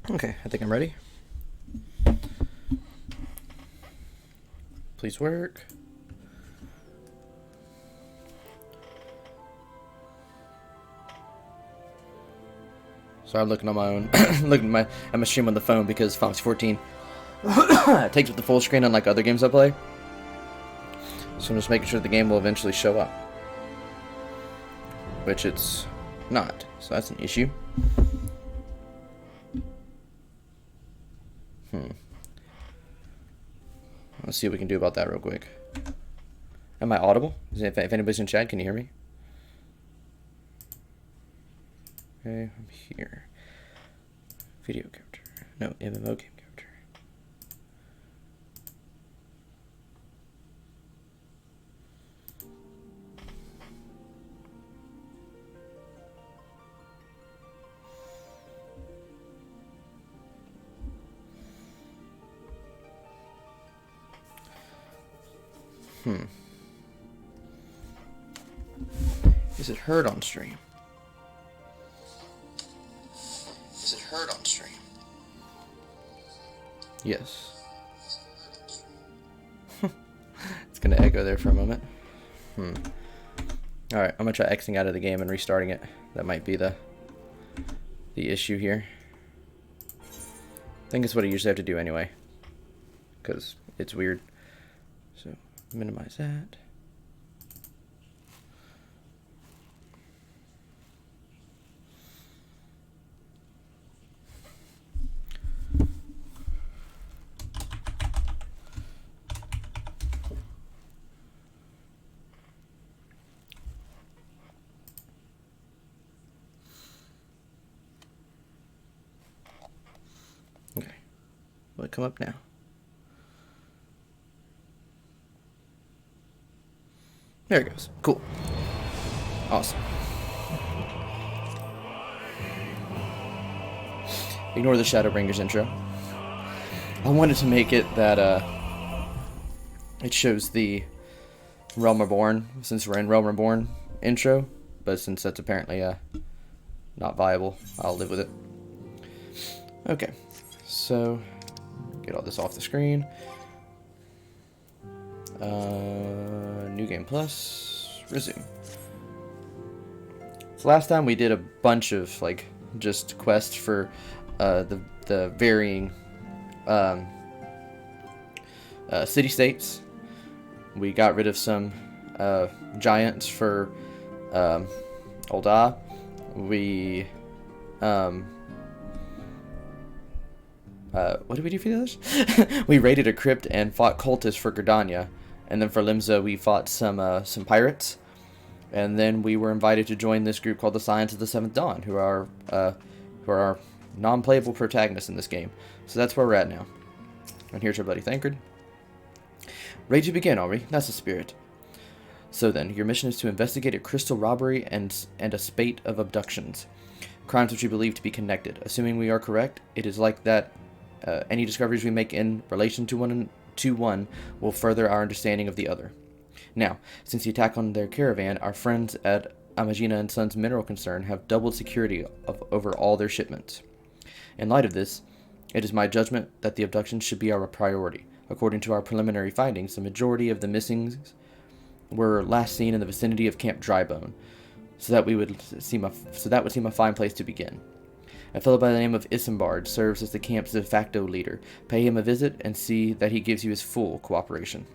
Okay, I think I'm ready. Please work. So I'm looking on my own, looking at my stream on the phone because Final Fantasy 14 takes up the full screen unlike other games I play. So I'm just making sure the game will eventually show up, which it's not. So that's an issue. Let's see what we can do about that real quick. Am I audible? If anybody's in chat, can you hear me? Okay, I'm here. Video character. No, MMO game character. Is it heard on stream? Is it heard on stream? Yes. It's gonna echo there for a moment. Alright, I'm gonna try Xing out of the game and restarting it. That might be the issue here. I think it's what I usually have to do anyway, because it's weird. So minimize that. Okay, will it come up now? There it goes. Cool. Awesome. Ignore the Shadowbringers intro. I wanted to make it that it shows the Realm Reborn, since we're in Realm Reborn intro, but since that's apparently not viable, I'll live with it. Okay, so get all this off the screen. New game plus, resume. So last time we did a bunch of like just quests for the varying city states. We got rid of some giants for Ul'dah. We what did we do for the others? We raided a crypt and fought cultists for Gridania, and then for Limsa we fought some pirates, and then we were invited to join this group called the Scions of the Seventh Dawn, who are our non-playable protagonists in this game. So that's where we're at now. And here's our buddy Thancred. Ready to begin, are we? That's the spirit. So then, your mission is to investigate a crystal robbery and a spate of abductions. Crimes which we believe to be connected. Assuming we are correct, it is like that any discoveries we make in relation to one will further our understanding of the other. Now, since the attack on their caravan, our friends at Amagina and Sons Mineral Concern have doubled security over all their shipments. In light of this, it is my judgment that the abductions should be our priority. According to our preliminary findings, the majority of the missings were last seen in the vicinity of Camp Drybone, so that would seem a fine place to begin. A fellow by the name of Isambard serves as the camp's de facto leader. Pay him a visit and see that he gives you his full cooperation.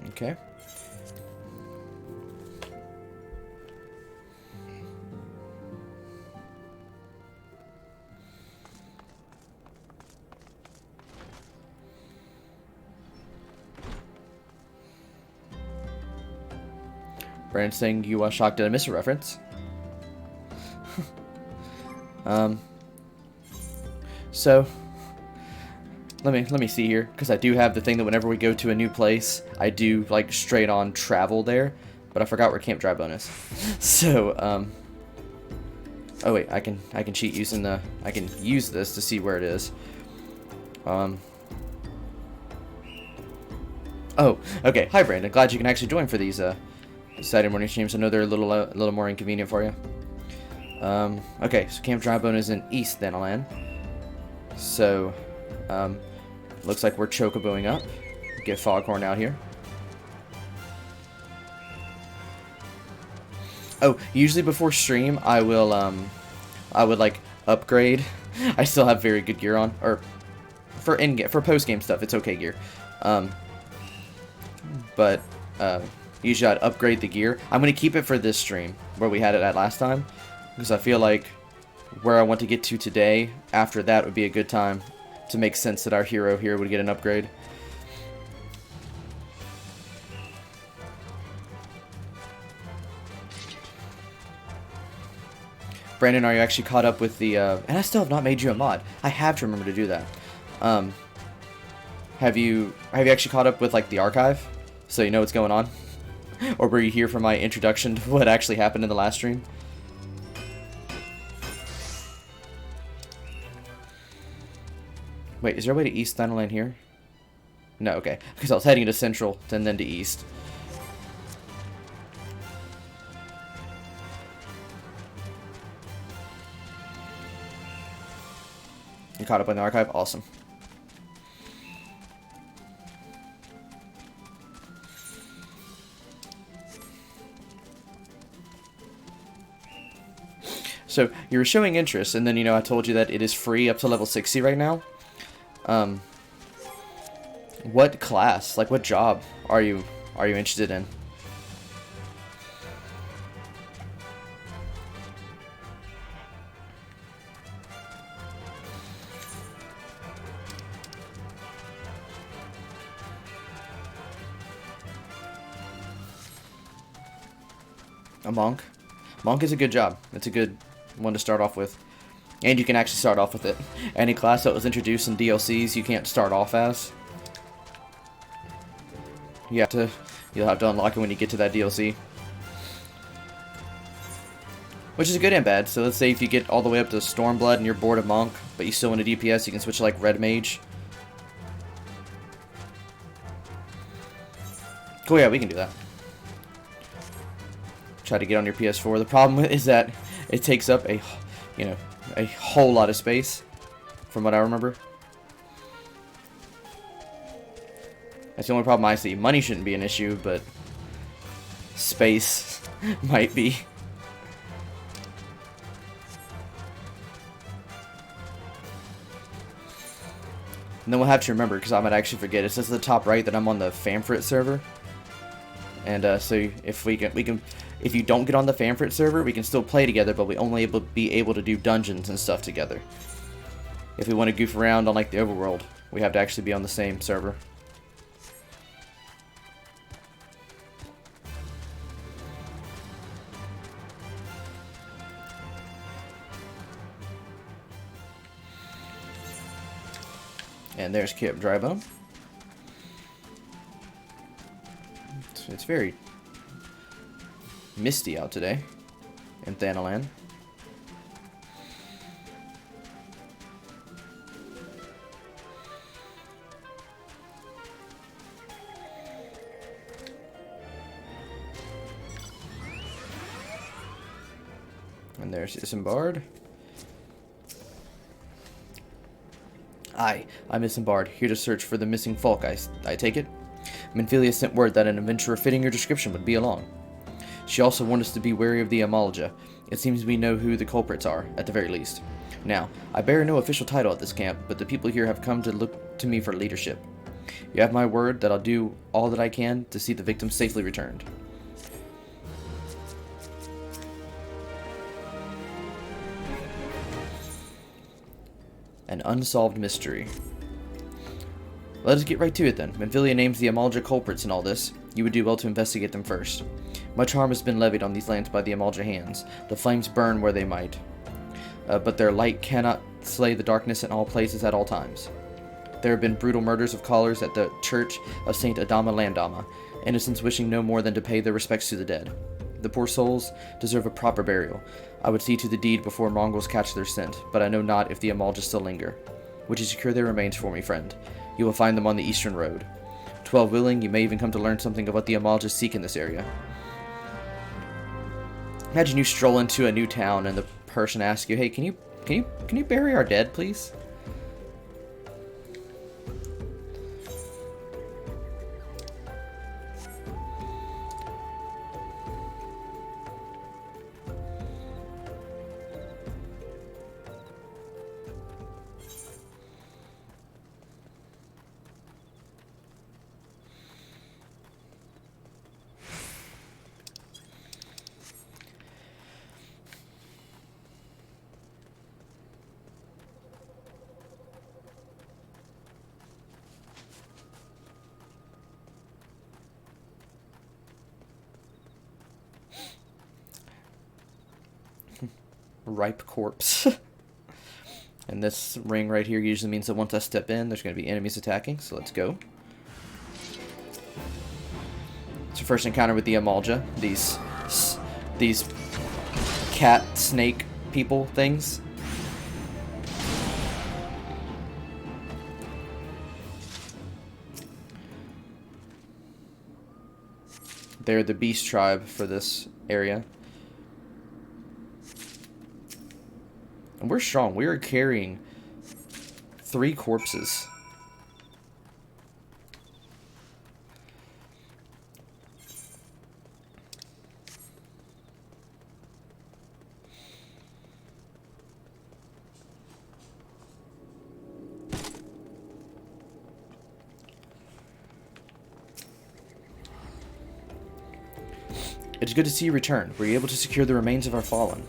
Okay. Brandon saying you are shocked that I missed a reference. So let me see here, because I do have the thing that whenever we go to a new place, I do like straight on travel there, but I forgot where Camp Drybone is. So Oh wait, I can cheat using the, I can use this to see where it is. Oh, okay. Hi Brandon, glad you can actually join for these Saturday morning streams. I know they're a little more inconvenient for you. Okay, so Camp Drybone is in East Thanalan. So, looks like we're chocoboing up. Get Foghorn out here. Oh, usually before stream, I will, I would, like, upgrade. I still have very good gear on, or, for in-game, for post-game stuff, it's okay gear. But, usually I'd upgrade the gear. I'm gonna keep it for this stream, where we had it at last time, because I feel like where I want to get to today, after that would be a good time to make sense that our hero here would get an upgrade. Brandon, are you actually caught up with the, and I still have not made you a mod. I have to remember to do that. Have you actually caught up with, like, the archive? So you know what's going on? Or were you here for my introduction to what actually happened in the last stream? Wait, is there a way to East Thanalan here? No, okay. Because I was heading to Central, and then to East. You caught up on the archive? Awesome. So, you were showing interest, and then, you know, I told you that it is free up to level 60 right now. What class, like, what job are you interested in? A monk? Monk is a good job. It's a good one to start off with. And you can actually start off with it. Any class that was introduced in DLCs, you can't start off as. You'll have to unlock it when you get to that DLC. Which is good and bad. So let's say if you get all the way up to Stormblood and you're bored of Monk, but you still want a DPS, you can switch to, like, Red Mage. Cool, yeah, we can do that. Try to get on your PS4. The problem is that it takes up a whole lot of space, from what I remember. That's the only problem I see. Money shouldn't be an issue, but space might be. And then we'll have to remember, because I might actually forget, it says at the top right that I'm on the Famfrit server. And so if if you don't get on the Famfrit server, we can still play together, but we only be able to do dungeons and stuff together. If we want to goof around on, like, the overworld, we have to actually be on the same server. And there's Camp Drybone. It's very misty out today in Thanalan. And there's Isambard. I'm Isambard, here to search for the missing folk, I take it? Minfilia sent word that an adventurer fitting your description would be along. She also warned us to be wary of the Amalja. It seems we know who the culprits are, at the very least. Now, I bear no official title at this camp, but the people here have come to look to me for leadership. You have my word that I'll do all that I can to see the victims safely returned. An unsolved mystery. Let us get right to it then. Minfilia names the Amalja culprits in all this. You would do well to investigate them first. Much harm has been levied on these lands by the Amalja hands. The flames burn where they might. But their light cannot slay the darkness in all places at all times. There have been brutal murders of callers at the church of Saint Adama Landama, innocents wishing no more than to pay their respects to the dead. The poor souls deserve a proper burial. I would see to the deed before Mongols catch their scent, but I know not if the Amalja still linger. Would you secure their remains for me, friend? You will find them on the eastern road. 12 willing, you may even come to learn something of what the Amalja seek in this area. Imagine you stroll into a new town and the person asks you, "Hey, can you bury our dead, please?" Ripe corpse. And this ring right here usually means that once I step in, there's going to be enemies attacking, so let's go. It's your first encounter with the Amalja, these cat, snake people things. They're the beast tribe for this area. And we're strong. We are carrying 3 corpses. It is good to see you return. Were you able to secure the remains of our fallen?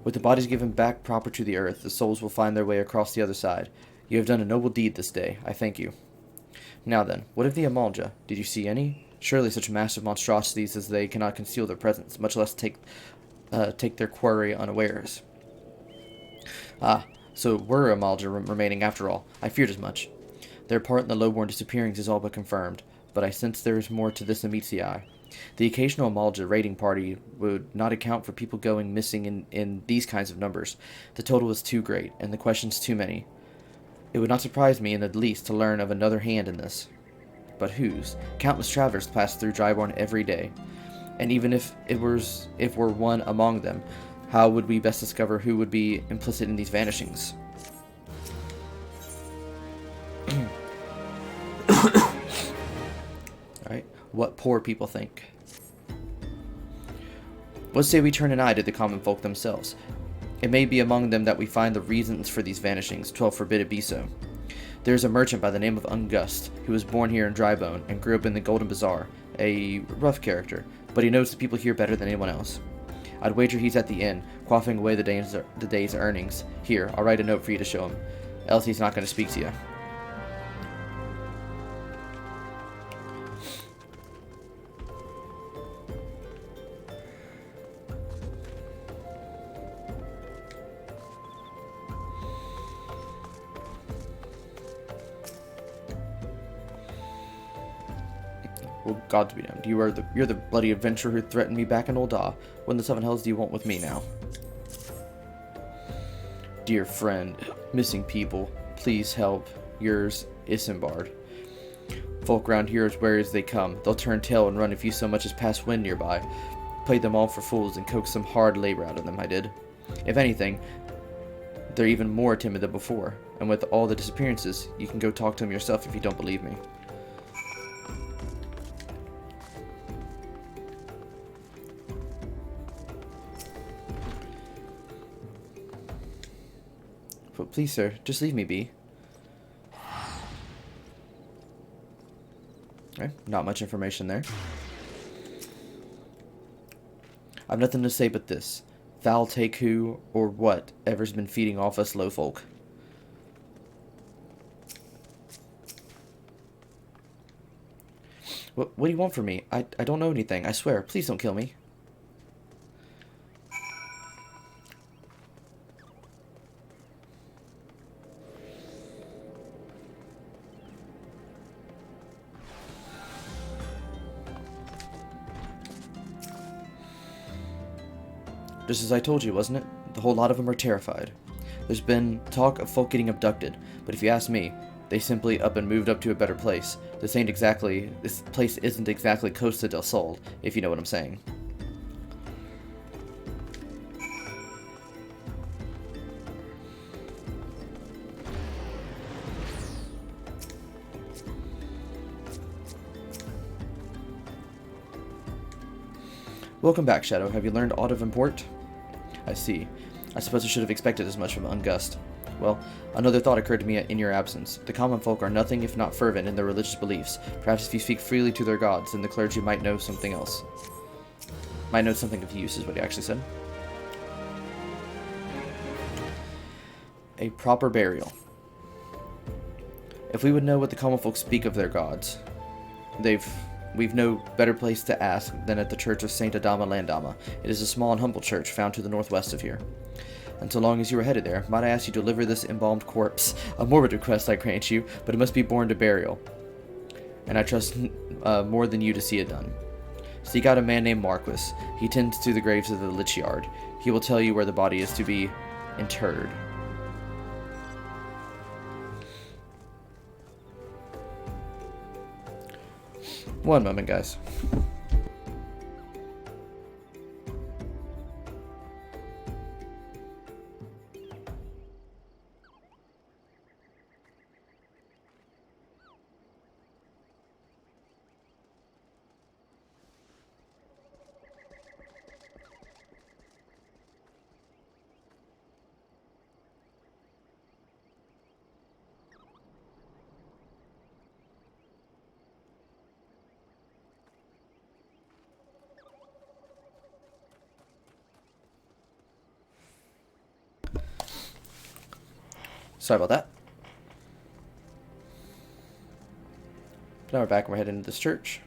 With the bodies given back proper to the earth, the souls will find their way across the other side. You have done a noble deed this day. I thank you. Now then, what of the Amalja? Did you see any? Surely such massive monstrosities as they cannot conceal their presence, much less take their quarry unawares. Ah, so were Amalja remaining after all. I feared as much. Their part in the lowborn disappearings is all but confirmed, but I sense there is more to this than meets the eye. The occasional Amalja raiding party would not account for people going missing in these kinds of numbers. The total is too great, and the questions too many. It would not surprise me in the least to learn of another hand in this. But whose? Countless travelers pass through Reborn every day. And even if were one among them, how would we best discover who would be implicit in these vanishings? Alright, what poor people think. What say we turn an eye to the common folk themselves? It may be among them that we find the reasons for these vanishings. 12 forbid it be so. There is a merchant by the name of Ungust, who was born here in Drybone and grew up in the Golden Bazaar. A rough character, but he knows the people here better than anyone else. I'd wager he's at the inn, quaffing away the day's earnings. Here, I'll write a note for you to show him, else he's not going to speak to you. Well, God to be damned. You're the bloody adventurer who threatened me back in Ul'dah. What in the 7 hells do you want with me now? Dear friend, missing people, please help. Yours, Isambard. Folk round here as wary as they come. They'll turn tail and run if you so much as pass wind nearby. Played them all for fools and coaxed some hard labor out of them, I did. If anything, they're even more timid than before. And with all the disappearances, you can go talk to them yourself if you don't believe me. But please, sir, just leave me be. Okay, not much information there. I've nothing to say but this. Val take who or whatever's been feeding off us low folk. What do you want from me? I don't know anything, I swear. Please don't kill me. Just as I told you, wasn't it? The whole lot of them are terrified. There's been talk of folk getting abducted, but if you ask me, they simply up and moved up to a better place. This place isn't exactly Costa del Sol, if you know what I'm saying. Welcome back, Shadow. Have you learned aught of import? I see. I suppose I should have expected as much from Ungust. Well, another thought occurred to me in your absence. The common folk are nothing if not fervent in their religious beliefs. Perhaps if you speak freely to their gods, then the clergy might know something else. Might know something of use, is what he actually said. A proper burial. If we would know what the common folk speak of their gods, we've no better place to ask than at the Church of Saint Adama Landama. It is a small and humble church found to the northwest of here. And so long as you are headed there, might I ask you to deliver this embalmed corpse? A morbid request, I grant you, but it must be borne to burial. And I trust more than you to see it done. Seek out a man named Marquis. He tends to the graves of the Lich Yard. He will tell you where the body is to be interred. One moment, guys. Sorry about that. Now we're back and we're heading into this church.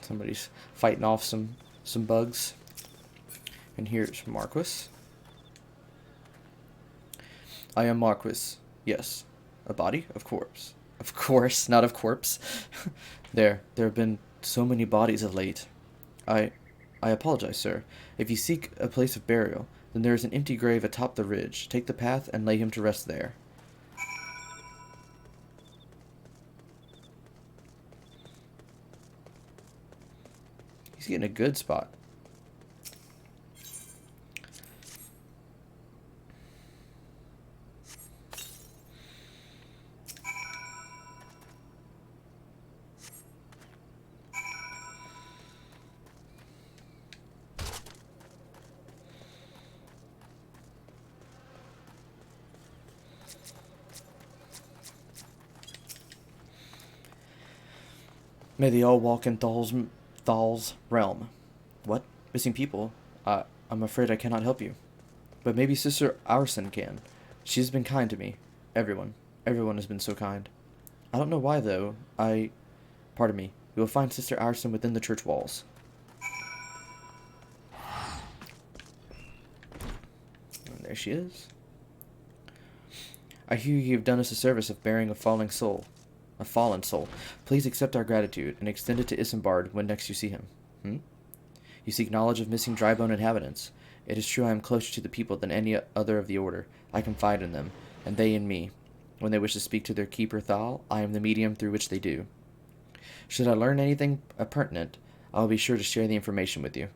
Somebody's fighting off some bugs. And here's Marquis. I am Marquis. Yes. A body? Of course. Of course, not of corpse. There have been so many bodies of late. I apologize, sir. If you seek a place of burial, then there is an empty grave atop the ridge. Take the path and lay him to rest there. He's getting a good spot. May they all walk in Thal's realm. What? Missing people? I'm afraid I cannot help you. But maybe Sister Arson can. She's been kind to me. Everyone has been so kind. I don't know why, though. Pardon me. You will find Sister Arson within the church walls. And there she is. I hear you have done us a service of bearing a fallen soul. Please accept our gratitude and extend it to Isambard when next you see him. You seek knowledge of missing Drybone inhabitants. It is true I am closer to the people than any other of the Order. I confide in them, and they in me. When they wish to speak to their keeper Thal, I am the medium through which they do. Should I learn anything pertinent, I will be sure to share the information with you.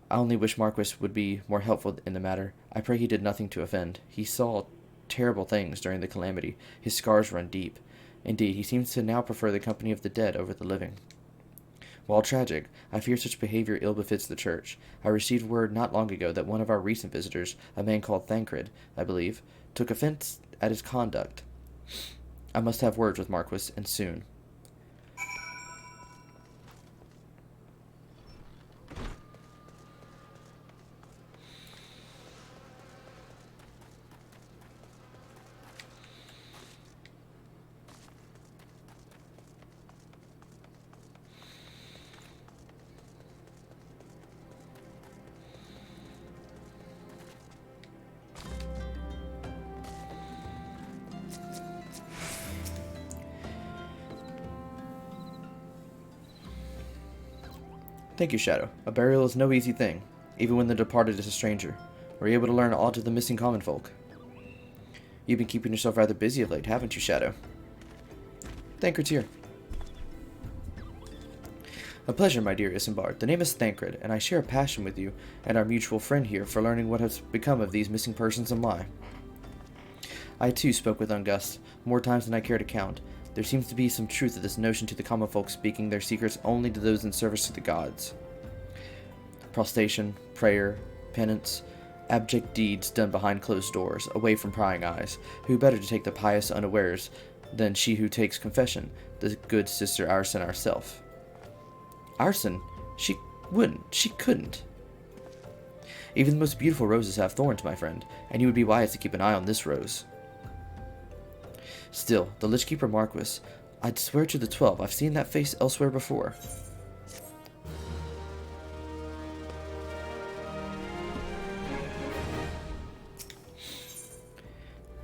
I only wish Marquis would be more helpful in the matter. I pray he did nothing to offend. He saw terrible things during the calamity. His scars run deep. Indeed, he seems to now prefer the company of the dead over the living. While tragic, I fear such behavior ill befits the church. I received word not long ago that one of our recent visitors, a man called Thancred, I believe, took offense at his conduct. I must have words with Marquis, and soon. Thank you, Shadow. A burial is no easy thing, even when the departed is a stranger. We're able to learn aught of the missing common folk. You've been keeping yourself rather busy of late, haven't you, Shadow? Thancred's here. A pleasure, my dear Isambard. The name is Thancred, and I share a passion with you and our mutual friend here for learning what has become of these missing persons and why. I, too, spoke with Ungust, more times than I care to count. There seems to be some truth to this notion to the common folk speaking their secrets only to those in service to the gods. Prostration, prayer, penance, abject deeds done behind closed doors, away from prying eyes. Who better to take the pious unawares than she who takes confession, the good sister Arson ourself? Arson? She wouldn't. She couldn't. Even the most beautiful roses have thorns, my friend, and you would be wise to keep an eye on this rose. Still, the Lichkeeper Marquis, I'd swear to the 12, I've seen that face elsewhere before.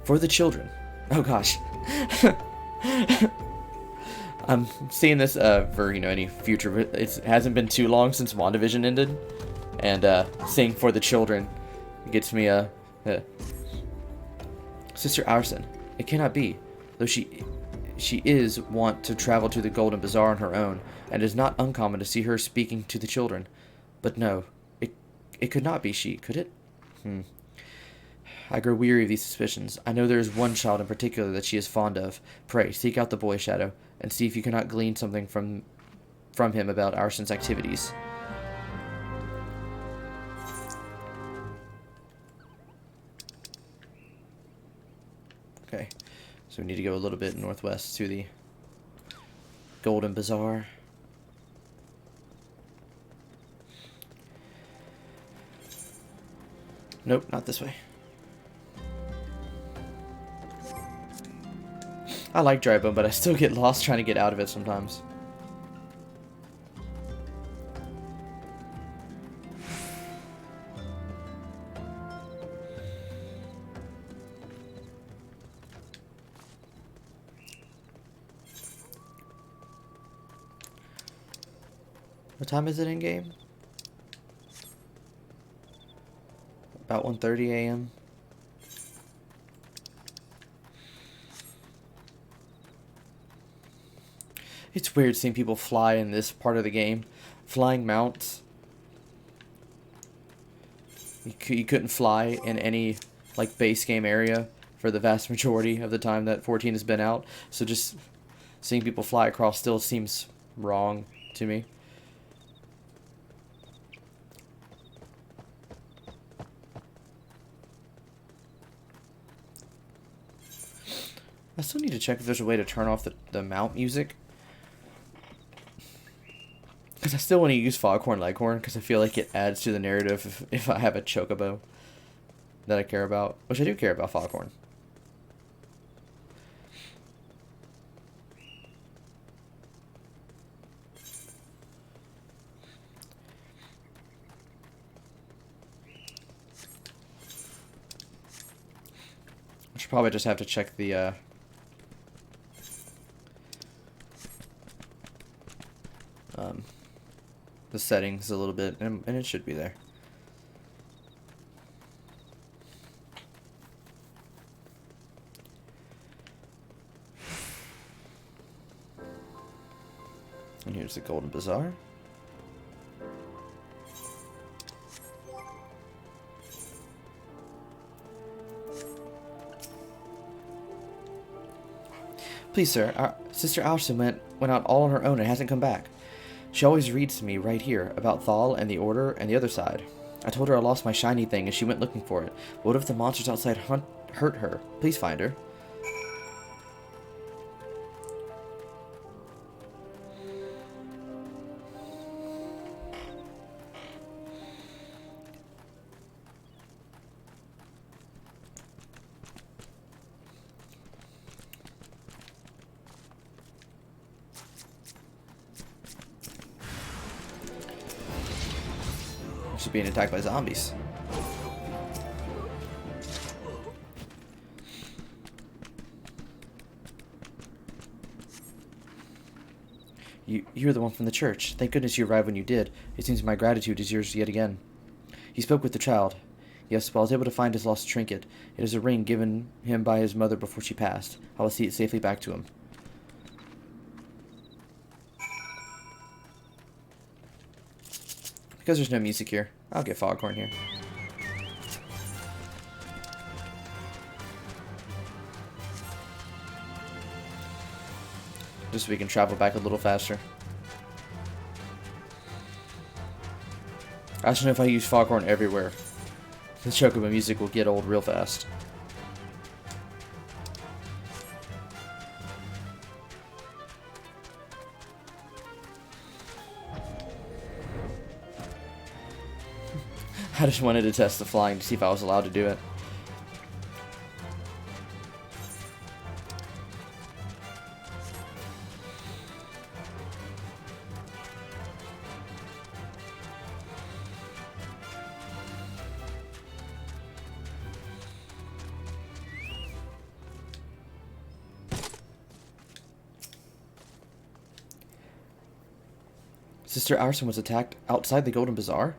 For the children. Oh gosh. I'm seeing this for, any future. It hasn't been too long since WandaVision ended. And seeing For the Children gets me Sister Arson. It cannot be. Though she is wont to travel to the Golden Bazaar on her own, and it is not uncommon to see her speaking to the children. But no, it could not be she, could it? I grow weary of these suspicions. I know there is one child in particular that she is fond of. Pray, seek out the boy, Shadow, and see if you cannot glean something from him about Arson's activities. Okay, so we need to go a little bit northwest to the Golden Bazaar. Nope, not this way. I like Drybone, but I still get lost trying to get out of it sometimes. What time is it in game? About 1:30 a.m. It's weird seeing people fly in this part of the game. Flying mounts. You couldn't fly in any base game area for the vast majority of the time that 14 has been out. So just seeing people fly across still seems wrong to me. I still need to check if there's a way to turn off the mount music. Because I still want to use Foghorn Leghorn, because I feel like it adds to the narrative if I have a Chocobo that I care about. Which I do care about Foghorn. I should probably just have to check the settings a little bit, and it should be there. And here's the Golden Bazaar. Please, sir, our Sister Alison went out all on her own and hasn't come back. She always reads to me right here about Thal and the Order and the other side. I told her I lost my shiny thing and she went looking for it. What if the monsters outside hurt her? Please find her. She's being attacked by zombies. You're the one from the church. Thank goodness you arrived when you did. It seems my gratitude is yours yet again. He spoke with the child. Yes, but I was able to find his lost trinket. It is a ring given him by his mother before she passed. I will see it safely back to him. Because there's no music here, I'll get Foghorn here. Just so we can travel back a little faster. I just know if I use Foghorn everywhere, the Chocobo music will get old real fast. I just wanted to test the flying to see if I was allowed to do it. Sister Arson was attacked outside the Golden Bazaar?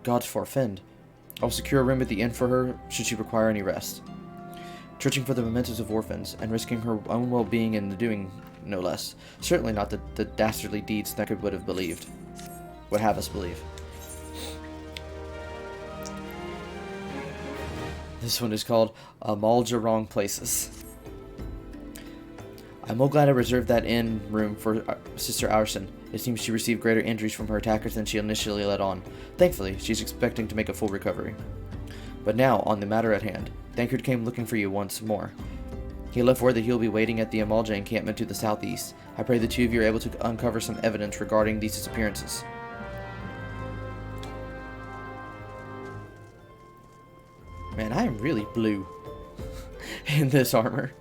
Gods forfend. I will secure a room at the inn for her should she require any rest. Searching for the mementos of orphans, and risking her own well-being in the doing, no less. Certainly not the dastardly deeds Thecard would have us believe. This one is called Amalja Wrong Places. I'm well glad I reserved that inn room for Sister Arson. It seems she received greater injuries from her attackers than she initially let on. Thankfully, she's expecting to make a full recovery. But now, on the matter at hand, Thecard came looking for you once more. He left word that he will be waiting at the Amalja encampment to the southeast. I pray the two of you are able to uncover some evidence regarding these disappearances. Man, I am really blue in this armor.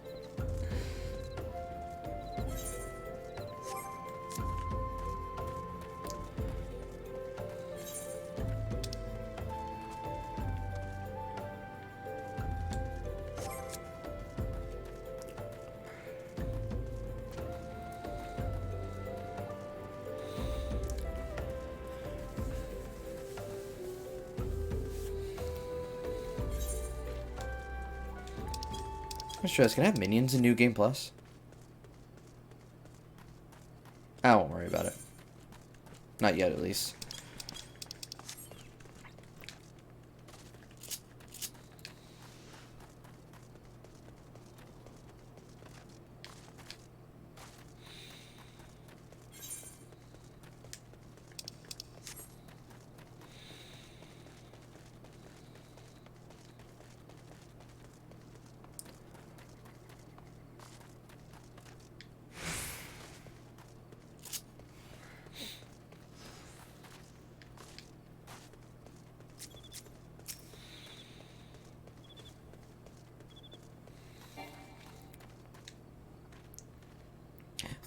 Stress, can I have minions in New Game Plus? I won't worry about it. Not yet, at least.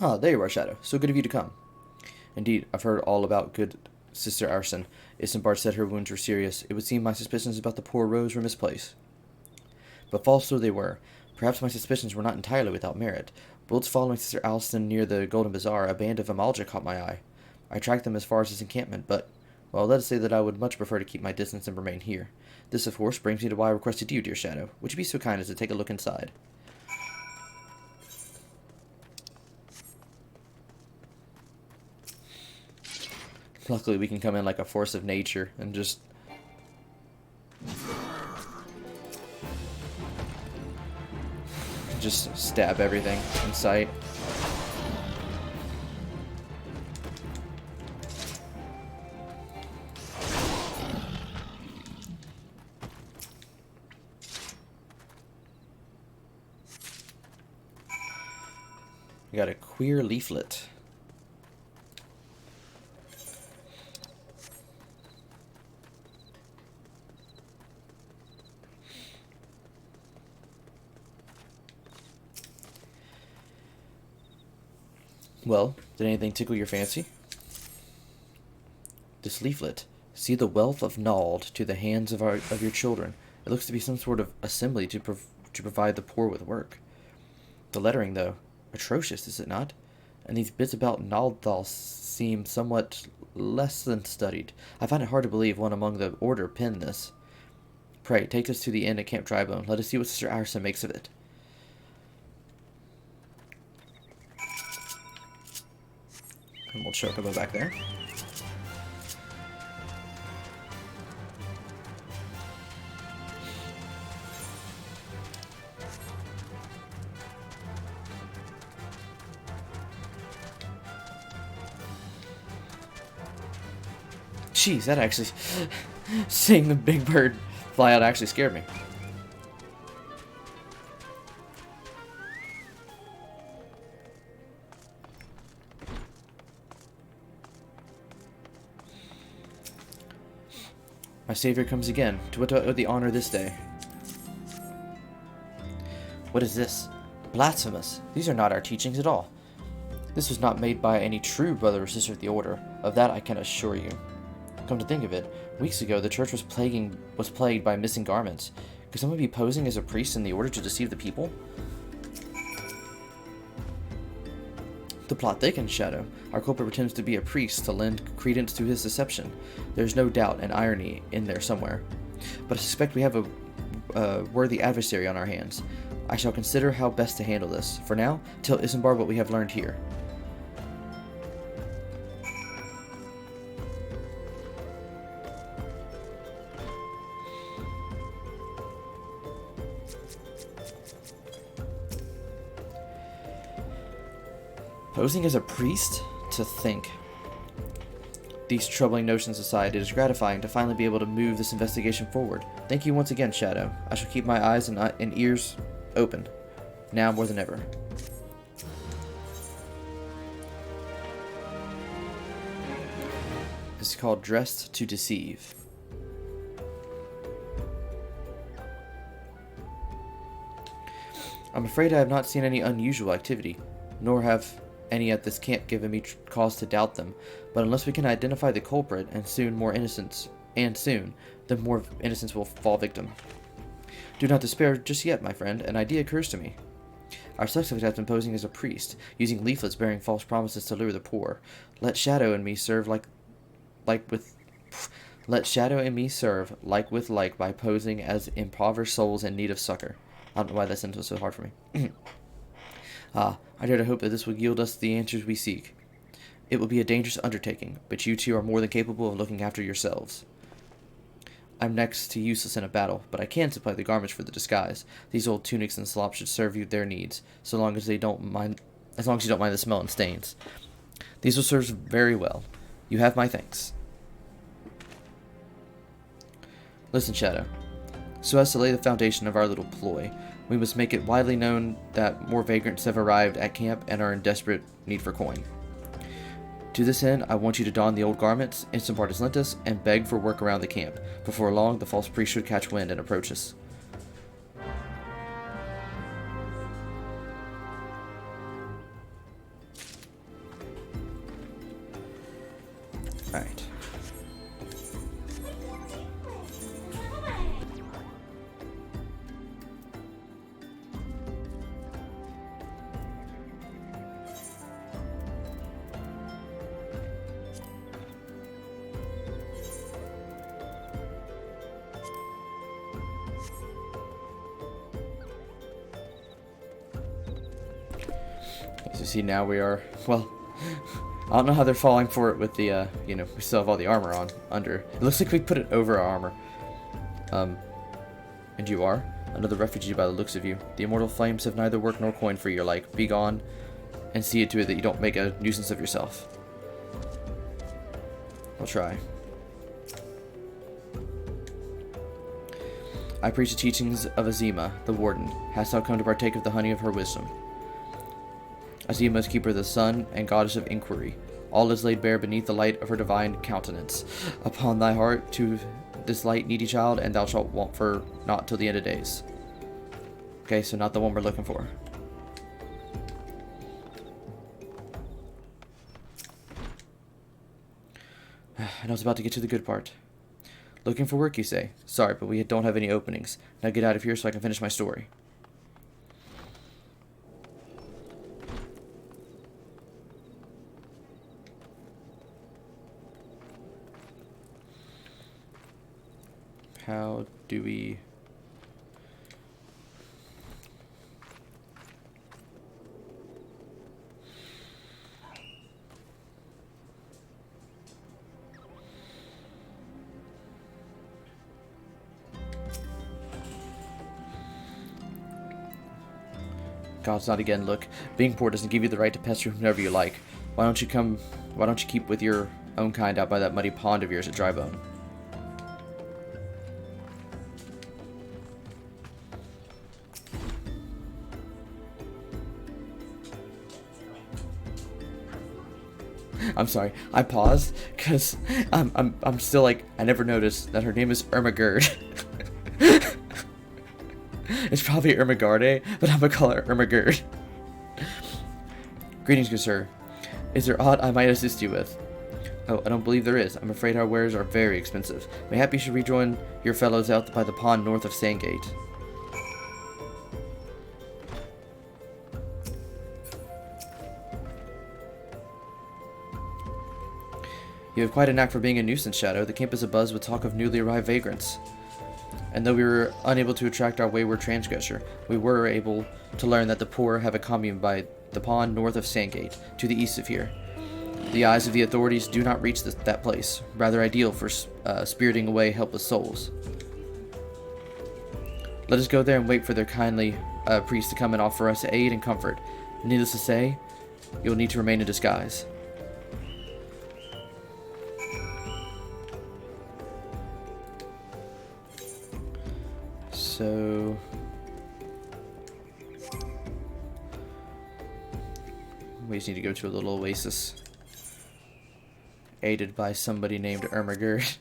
Ah, there you are, Shadow. So good of you to come. Indeed, I've heard all about good Sister Arson. Isambard said her wounds were serious. It would seem my suspicions about the poor Rose were misplaced. But false though they were, perhaps my suspicions were not entirely without merit. Bullets following Sister Alston near the Golden Bazaar, a band of Amalja caught my eye. I tracked them as far as his encampment, but, well, let us say that I would much prefer to keep my distance and remain here. This, of course, brings me to why I requested you, dear Shadow. Would you be so kind as to take a look inside? Luckily, we can come in like a force of nature and just stab everything in sight. We got a queer leaflet. Well, did anything tickle your fancy? This leaflet. See the wealth of Nald to the hands of your children. It looks to be some sort of assembly to provide the poor with work. The lettering, though, atrocious, is it not? and these bits about Naldthal seem somewhat less than studied. I find it hard to believe one among the Order penned this. Pray, take us to the inn at Camp Drybone. Let us see what Sister Arisa makes of it. And we'll chocobo back there. Jeez, that actually... seeing the big bird fly out actually scared me. My savior comes again. To what do I owe the honor this day? What is this? Blasphemous. These are not our teachings at all. This was not made by any true brother or sister of the Order. Of that I can assure you. Come to think of it, weeks ago the church was plagued by missing garments. Could someone be posing as a priest in the Order to deceive the people? The plot thickens, Shadow. Our culprit pretends to be a priest to lend credence to his deception. There's no doubt and irony in there somewhere. But I suspect we have a worthy adversary on our hands. I shall consider how best to handle this. For now, tell Isambard what we have learned here. Posing as a priest? To think. These troubling notions aside, it is gratifying to finally be able to move this investigation forward. Thank you once again, Shadow. I shall keep my eyes and ears open, now more than ever. This is called Dressed to Deceive. I'm afraid I have not seen any unusual activity, nor have any at this camp given me cause to doubt them, but unless we can identify the culprit, then more innocents will fall victim. Do not despair just yet, my friend. An idea occurs to me. Our suspect has been posing as a priest, using leaflets bearing false promises to lure the poor. Let Shadow and me serve like with like by posing as impoverished souls in need of succor. I don't know why that sentence was so hard for me. I dare to hope that this will yield us the answers we seek. It will be a dangerous undertaking, but you two are more than capable of looking after yourselves. I'm next to useless in a battle, but I can supply the garments for the disguise. These old tunics and slops should serve you their needs, as long as you don't mind the smell and stains. These will serve very well. You have my thanks. Listen, Shadow. So as to lay the foundation of our little ploy, we must make it widely known that more vagrants have arrived at camp and are in desperate need for coin. To this end, I want you to don the old garments, Isambard has lent us, and beg for work around the camp. Before long, the false priest should catch wind and approach us. Alright. As you see now we are, well, I don't know how they're falling for it with the, we still have all the armor on, under. It looks like we put it over our armor. And you are? Another refugee by the looks of you. The immortal flames have neither work nor coin for your like. Be gone, and see it to it that you don't make a nuisance of yourself. I'll try. I preach the teachings of Azima, the warden. Hast thou come to partake of the honey of her wisdom? Azima is keeper of the sun and goddess of inquiry. All is laid bare beneath the light of her divine countenance. Upon thy heart to this light, needy child, and thou shalt want for naught till the end of days. Okay, so not the one we're looking for. And I was about to get to the good part. Looking for work, you say? Sorry, but we don't have any openings. Now get out of here so I can finish my story. How do we... God's not again. Look, being poor doesn't give you the right to pester whomever you like. Why don't you keep with your own kind out by that muddy pond of yours at Drybone? I'm sorry, I paused because I'm still like, I never noticed that her name is Ermagerd. It's probably Ermengarde, but I'm gonna call her Ermagerd. Greetings, good sir. Is there aught I might assist you with? Oh, I don't believe there is. I'm afraid our wares are very expensive. Mayhap you should rejoin your fellows out by the pond north of Sandgate. You have quite a knack for being a nuisance, Shadow. The camp is abuzz with talk of newly arrived vagrants. And though we were unable to attract our wayward transgressor, we were able to learn that the poor have a commune by the pond north of Sandgate, to the east of here. The eyes of the authorities do not reach that place, rather ideal for spiriting away helpless souls. Let us go there and wait for their kindly priest to come and offer us aid and comfort. Needless to say, you'll need to remain in disguise. So... we just need to go to a little oasis. Aided by somebody named Ermagerd.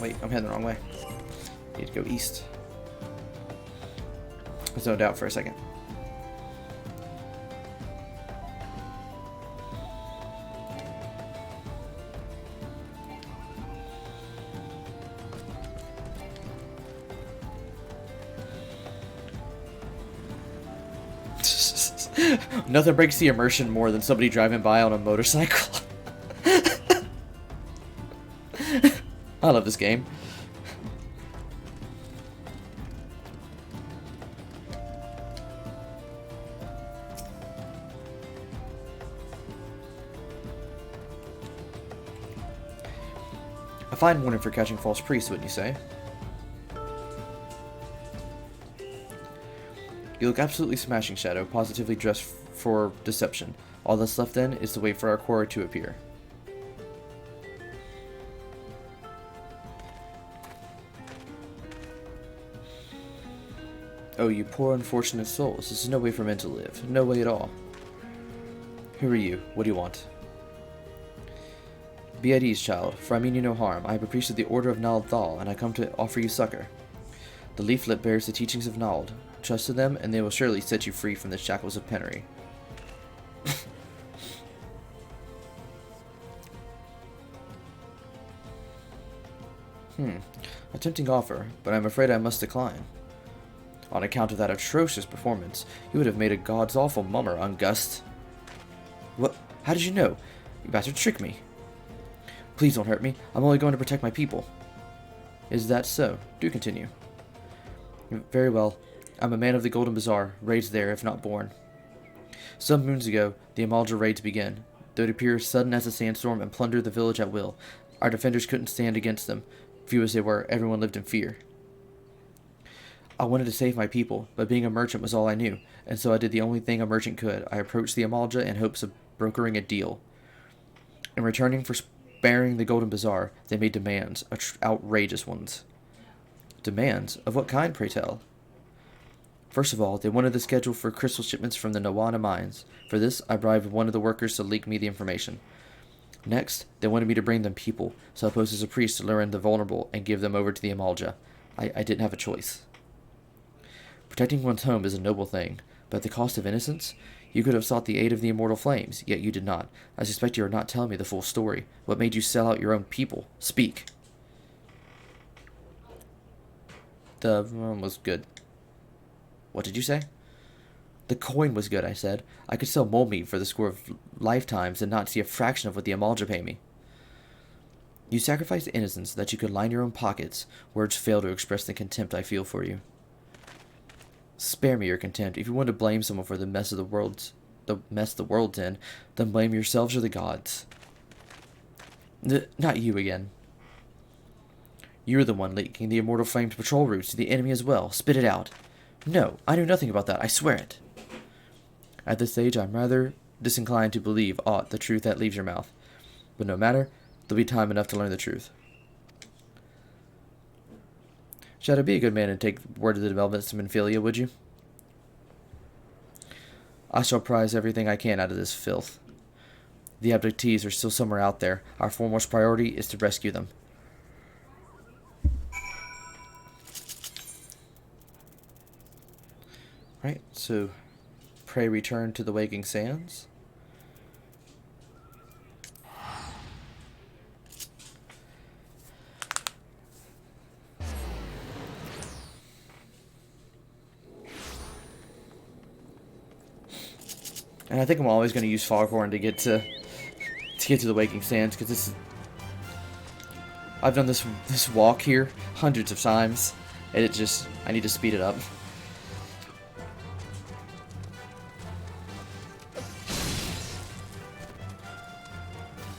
Wait, I'm heading the wrong way. Need to go east. I zoned out for a second. Nothing breaks the immersion more than somebody driving by on a motorcycle. I love this game. A fine warning for catching false priests, wouldn't you say? You look absolutely smashing, Shadow, positively dressed for deception. All that's left then is to wait for our quarry to appear. Oh, you poor unfortunate souls. This is no way for men to live. No way at all. Who are you? What do you want? Be at ease, child, for I mean you no harm. I am a priest of the Order of Nald Thal, and I come to offer you succor. The leaflet bears the teachings of Nald. Trust to them, and they will surely set you free from the shackles of penury. A tempting offer, but I'm afraid I must decline. On account of that atrocious performance, you would have made a god's awful mummer, Ungust. What? How did you know? You bastard tricked me. Please don't hurt me. I'm only going to protect my people. Is that so? Do continue. Very well. I'm a man of the Golden Bazaar, raised there, if not born. Some moons ago, the Amalja raids began. Though it appeared sudden as a sandstorm and plundered the village at will, our defenders couldn't stand against them. Few as they were, everyone lived in fear. I wanted to save my people, but being a merchant was all I knew, and so I did the only thing a merchant could. I approached the Amalja in hopes of brokering a deal. In returning for sparing the Golden Bazaar, they made demands, outrageous ones. Demands? Of what kind, pray tell? First of all, they wanted the schedule for crystal shipments from the Nawana mines. For this, I bribed one of the workers to leak me the information. Next, they wanted me to bring them people, so I posed as a priest to lure in the vulnerable and give them over to the Amalja. I didn't have a choice. Protecting one's home is a noble thing, but at the cost of innocence? You could have sought the aid of the immortal flames, yet you did not. I suspect you are not telling me the full story. What made you sell out your own people? Speak. The one was good. What did you say? The coin was good, I said. I could sell mole meat for the score of lifetimes and not see a fraction of what the Amalja pay me. You sacrificed innocence so that you could line your own pockets. Words fail to express the contempt I feel for you. Spare me your contempt. If you want to blame someone for the mess the world's in, then blame yourselves or the gods. Not you again. You're the one leaking the immortal flame's patrol routes to the enemy as well. Spit it out. No, I knew nothing about that. I swear it. At this stage, I'm rather disinclined to believe aught the truth that leaves your mouth. But no matter, there'll be time enough to learn the truth. Shadow, be a good man and take word of the developments to Minfilia, would you? I shall prize everything I can out of this filth. The abductees are still somewhere out there. Our foremost priority is to rescue them. Right, so pray return to the Waking Sands. And I think I'm always going to use Foghorn to get to the Waking Sands, because this is, I've done this walk here hundreds of times, and it just, I need to speed it up.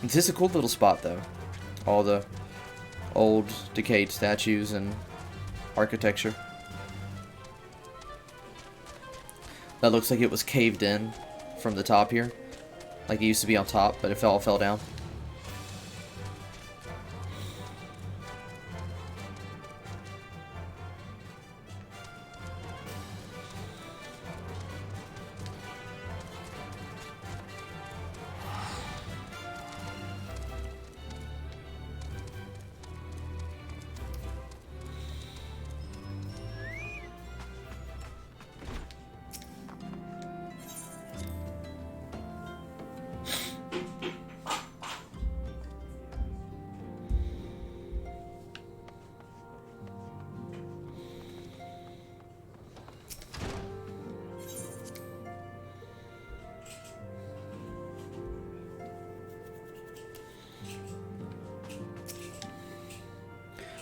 This is a cool little spot, though. All the old, decayed statues and architecture. That looks like it was caved in from the top here. Like it used to be on top, but it all fell down.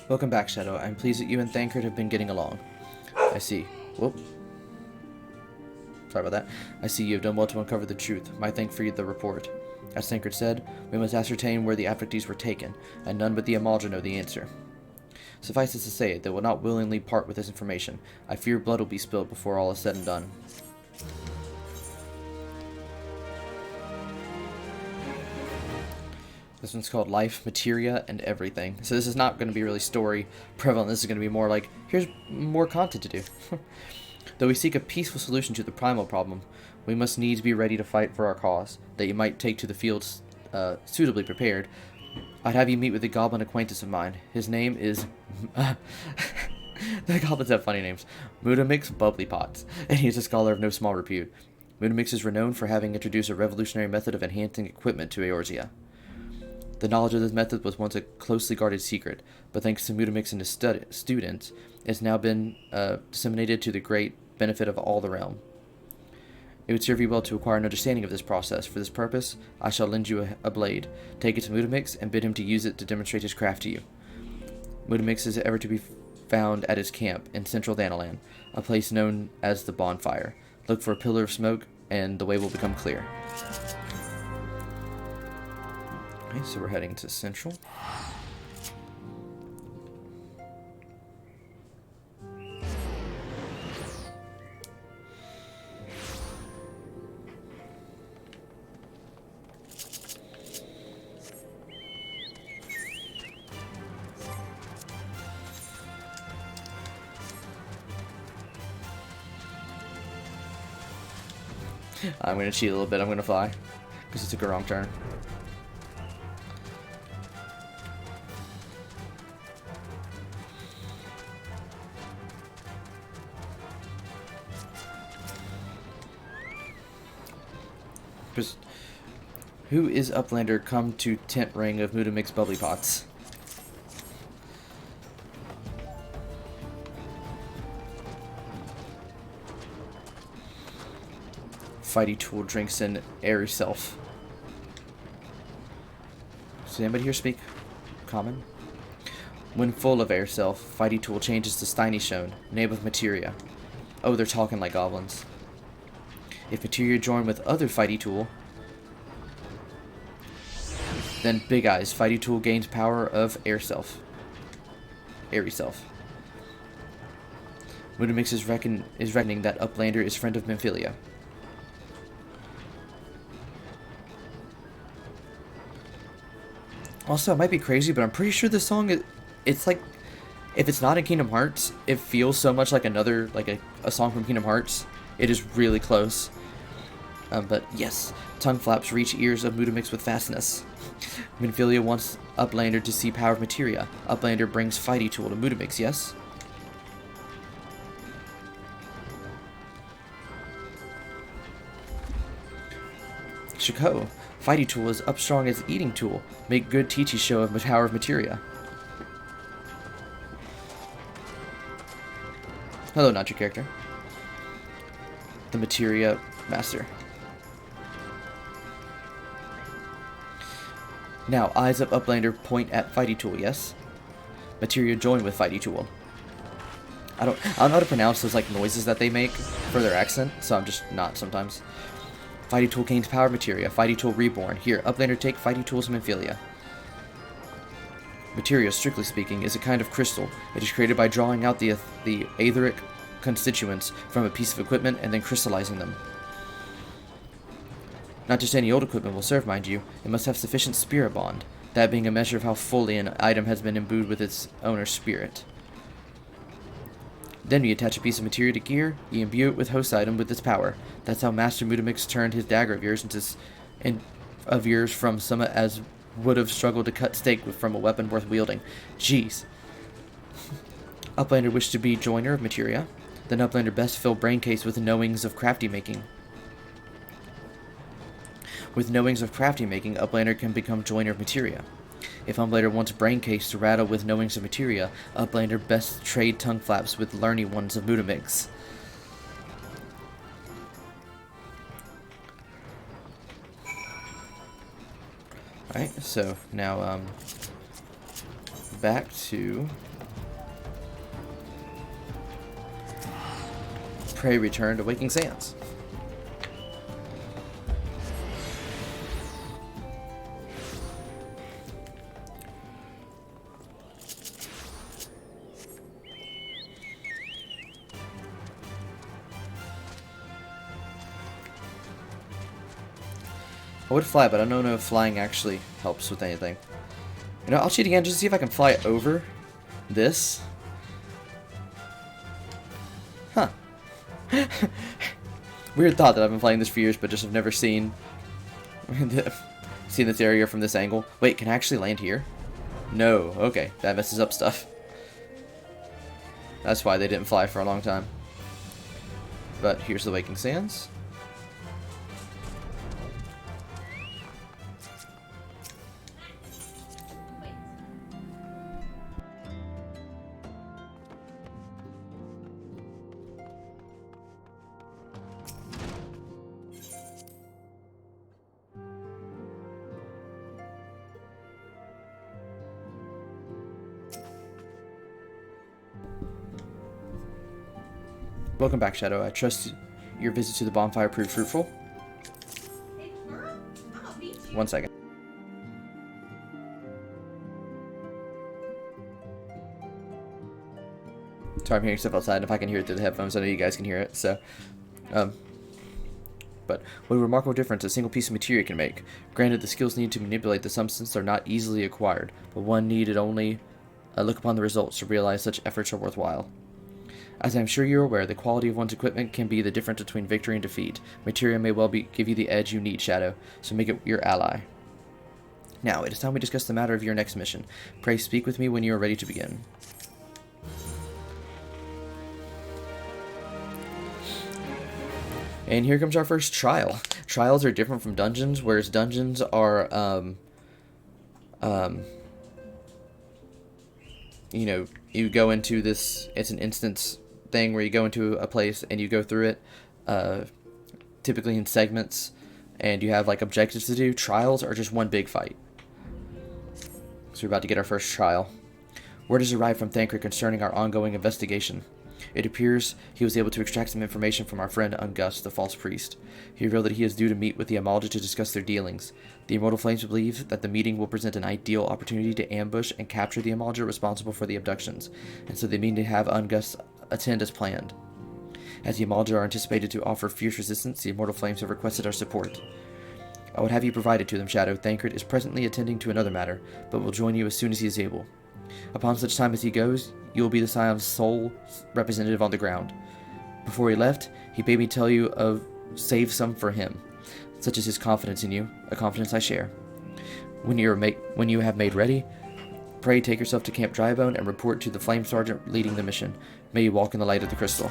Welcome back, Shadow. I'm pleased that you and Thancred have been getting along. I see. Whoop. Sorry about that. I see you have done well to uncover the truth. My thank for the report. As Thancred said, we must ascertain where the abductees were taken, and none but the Amalja know the answer. Suffice it to say, they will not willingly part with this information. I fear blood will be spilled before all is said and done. This one's called Life, Materia, and Everything. So this is not going to be really story prevalent. This is going to be more like, here's more content to do. Though we seek a peaceful solution to the primal problem, we must needs be ready to fight for our cause, that you might take to the fields suitably prepared. I'd have you meet with a goblin acquaintance of mine. His name is... The goblins have funny names. Mudamix Bubblypots, and he is a scholar of no small repute. Mudamix is renowned for having introduced a revolutionary method of enhancing equipment to Eorzea. The knowledge of this method was once a closely guarded secret, but thanks to Mudamix and his students, it's now been disseminated to the great benefit of all the realm. It would serve you well to acquire an understanding of this process. For this purpose, I shall lend you a blade. Take it to Mudamix and bid him to use it to demonstrate his craft to you. Mudamix is ever to be found at his camp in central Danalan, a place known as the Bonfire. Look for a pillar of smoke, and the way will become clear. Okay, so we're heading to Central. I'm going to cheat a little bit. I'm going to fly because it took a wrong turn. Who is Uplander come to tent ring of Mudamix bubbly pots? Fighty Tool drinks an airy self. Does anybody here speak common? When full of air self, Fighty Tool changes to Steiny Shone, name of Materia. Oh, they're talking like goblins. If Materia join with other Fighty Tool, then Big Eyes, Fighty Tool gains power of air self. Airy self. Mudamix is reckoning that Uplander is friend of Memphilia. Also, it might be crazy, but I'm pretty sure this song it's like, if it's not in Kingdom Hearts, it feels so much like another, like a song from Kingdom Hearts. It is really close. But yes, tongue flaps reach ears of Mudamix with fastness. Memphilia wants Uplander to see power of Materia. Uplander brings Fighty Tool to Mudamix, yes? Shiko, Fighty Tool is up strong as Eating Tool. Make good Teachy show of power of Materia. Hello, not your character. The Materia Master. Now, eyes of Uplander point at Fighty Tool, yes? Materia join with Fighty Tool. I don't know how to pronounce those like noises that they make for their accent, so I'm just not sometimes. Fighty Tool gains power of Materia. Fighty Tool Reborn. Here, Uplander take Fighty Tool's Memphilia. Materia, strictly speaking, is a kind of crystal. It is created by drawing out the aetheric constituents from a piece of equipment and then crystallizing them. Not just any old equipment will serve, mind you. It must have sufficient spirit bond, that being a measure of how fully an item has been imbued with its owner's spirit. Then we attach a piece of materia to gear, you imbue it with host item with its power. That's how Master Mudamix turned his dagger of yours from some as would have struggled to cut steak from a weapon worth wielding. Jeez. Uplander wished to be joiner of materia. Then Uplander best fill brain case with knowings of crafty making. With knowings of crafty making, Uplander can become joiner of materia. If Uplander wants brain case to rattle with knowings of materia, Uplander best trade tongue flaps with learning ones of Mudamix. Alright, so now back to Prey Return to Waking Sands. I would fly, but I don't know if flying actually helps with anything. You know, I'll cheat again just to see if I can fly over this. Huh. Weird thought that I've been playing this for years, but just have never seen this area from this angle. Wait, can I actually land here? No. Okay, that messes up stuff. That's why they didn't fly for a long time. But here's the Waking Sands. Welcome back, Shadow. I trust your visit to the bonfire proved fruitful. One second. Sorry, I'm hearing stuff outside. If I can hear it through the headphones, I know you guys can hear it. So, but what a remarkable difference a single piece of materia can make. Granted, the skills needed to manipulate the substance are not easily acquired, but one needed only look upon the results to realize such efforts are worthwhile. As I'm sure you're aware, the quality of one's equipment can be the difference between victory and defeat. Materia may well give you the edge you need, Shadow, so make it your ally. Now, it is time we discuss the matter of your next mission. Pray speak with me when you are ready to begin. And here comes our first trial. Trials are different from dungeons, whereas dungeons are, you know, you go into this, it's an instance thing where you go into a place and you go through it, typically in segments, and you have like objectives to do. Trials are just one big fight. So we're about to get our first trial. Word has arrived from Thancred concerning our ongoing investigation. It appears he was able to extract some information from our friend Ungus, the false priest. He revealed that he is due to meet with the Amalja to discuss their dealings. The Immortal Flames believe that the meeting will present an ideal opportunity to ambush and capture the Amalja responsible for the abductions, and so they mean to have Ungus attend as planned. As the Amalja are anticipated to offer fierce resistance, the Immortal Flames have requested our support. I would have you provided to them, Shadow. Thancred is presently attending to another matter, but will join you as soon as he is able. Upon such time as he goes, you will be the Scion's sole representative on the ground. Before he left, he bade me tell you of save some for him. Such is his confidence in you, a confidence I share. When you have made ready, pray take yourself to Camp Drybone and report to the Flame Sergeant leading the mission. May you walk in the light of the crystal.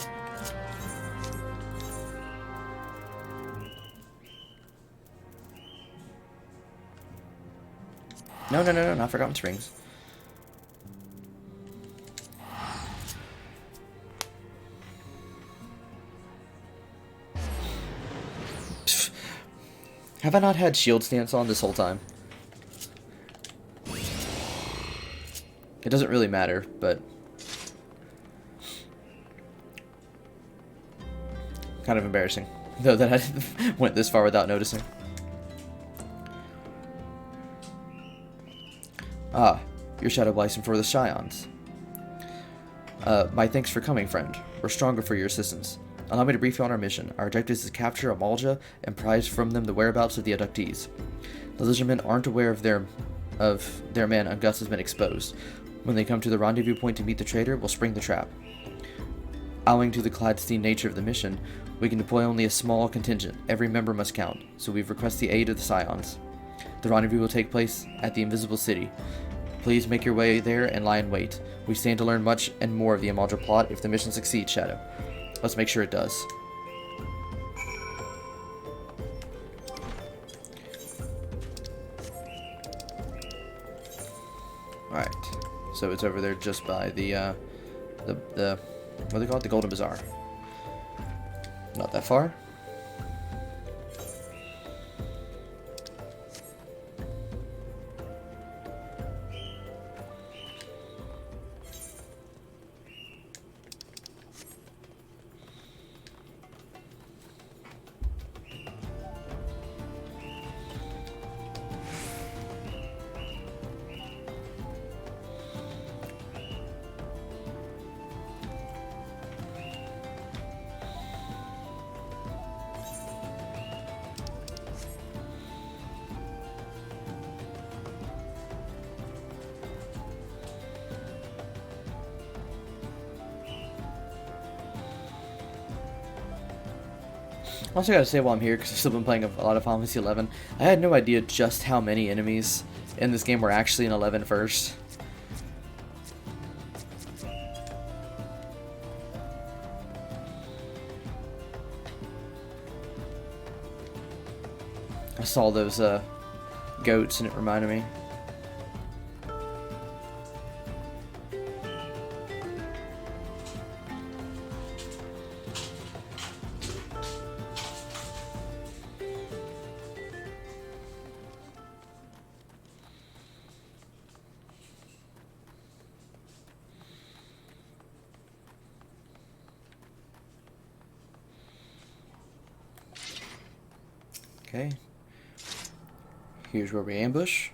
No, not Forgotten Springs. Have I not had shield stance on this whole time? It doesn't really matter, but kind of embarrassing, though, that I went this far without noticing. Ah, your Shadow Blyson for the Scions. My thanks for coming, friend. We're stronger for your assistance. Allow me to brief you on our mission. Our objective is to capture Amalja and prize from them the whereabouts of the abductees. The Lizardmen aren't aware of their man Ungus has been exposed. When they come to the rendezvous point to meet the traitor, we'll spring the trap. Owing to the clandestine nature of the mission, we can deploy only a small contingent. Every member must count, so we've requested the aid of the Scions. The rendezvous will take place at the Invisible City. Please make your way there and lie in wait. We stand to learn much and more of the Amalja plot if the mission succeeds, Shadow. Let's make sure it does. Alright. So it's over there just by the what do they call it? The Golden Bazaar. Not that far. Also gotta say while I'm here, because I've still been playing a lot of Final Fantasy XI, I had no idea just how many enemies in this game were actually in 11 first. I saw those goats and it reminded me. Okay, here's where we ambush.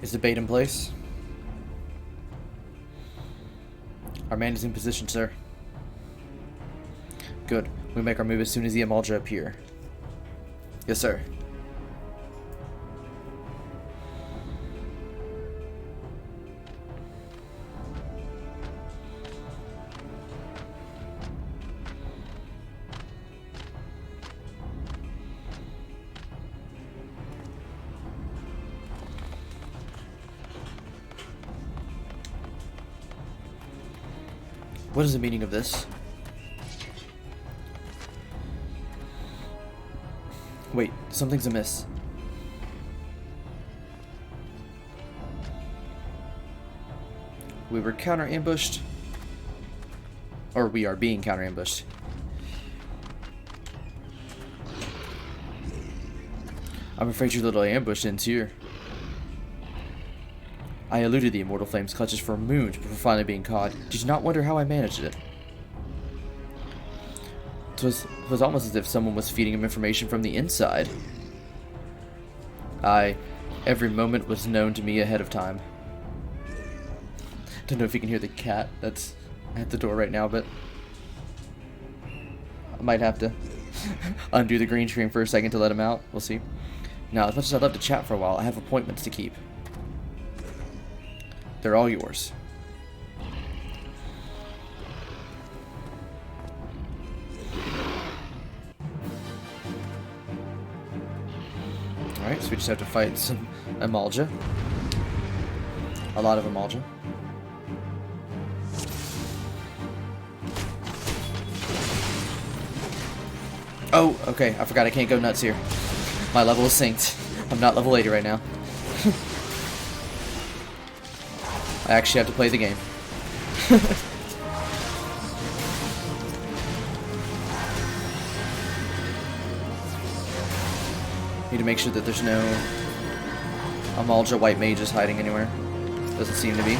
Is the bait in place? Our man is in position, sir. Good. We make our move as soon as the Amalja appear. Yes, sir. What is the meaning of this? Wait, something's amiss. We were counter-ambushed. Or we are being counter-ambushed. I'm afraid your little ambush ends here. I eluded the Immortal Flame's clutches for moons before finally being caught. Did you not wonder how I managed it? It was almost as if someone was feeding him information from the inside. Every moment was known to me ahead of time. Don't know if you can hear the cat that's at the door right now, but I might have to undo the green screen for a second to let him out. We'll see. Now, as much as I'd love to chat for a while, I have appointments to keep. They're all yours. Alright, so we just have to fight some Amalja. A lot of Amalja. Oh, okay, I forgot I can't go nuts here. My level is synced. I'm not level 80 right now. I actually have to play the game. Need to make sure that there's no Amalja white mages hiding anywhere. Doesn't seem to be.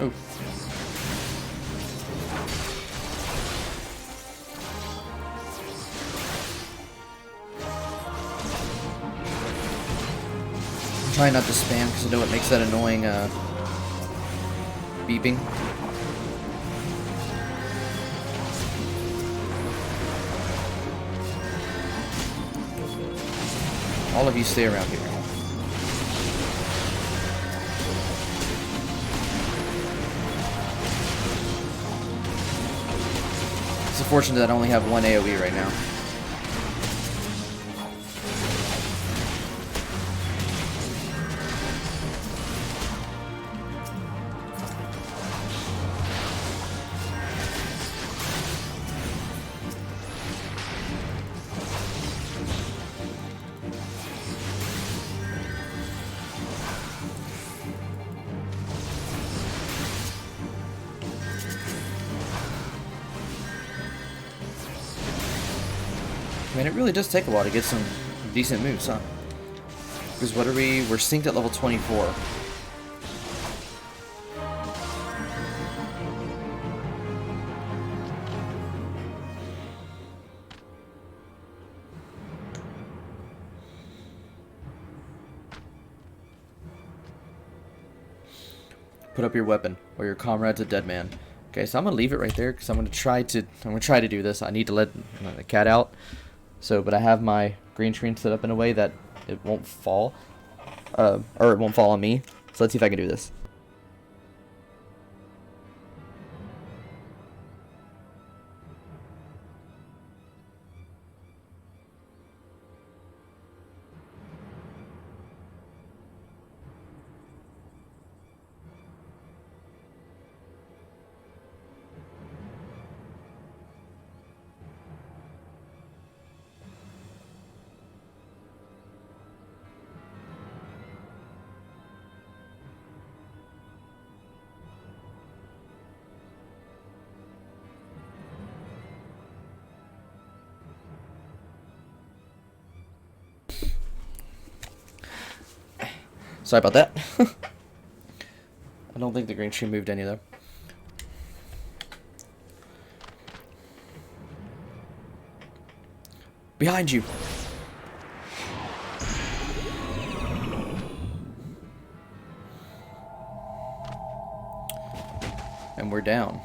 Oh. I'm trying not to spam because I know it makes that annoying beeping. All of you stay around here. It's unfortunate that I only have one AoE right now. I mean, it really does take a while to get some decent moves, huh? Because what are we? We're synced at level 24. Put up your weapon, or your comrade's a dead man. Okay, so I'm gonna leave it right there because I'm gonna try to do this. I need to let the cat out. So, but I have my green screen set up in a way that it won't fall, or it won't fall on me. So let's see if I can do this. Sorry about that. I don't think the green screen moved any though. Behind you! And we're down.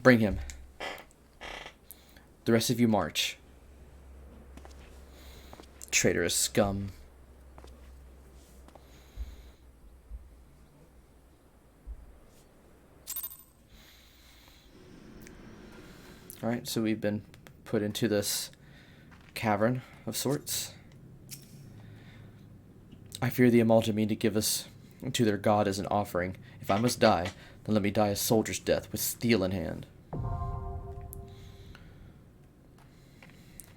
Bring him. The rest of you march. Traitorous scum. Alright, so we've been put into this cavern of sorts. I fear the Amalta mean to give us to their god as an offering. If I must die, then let me die a soldier's death with steel in hand.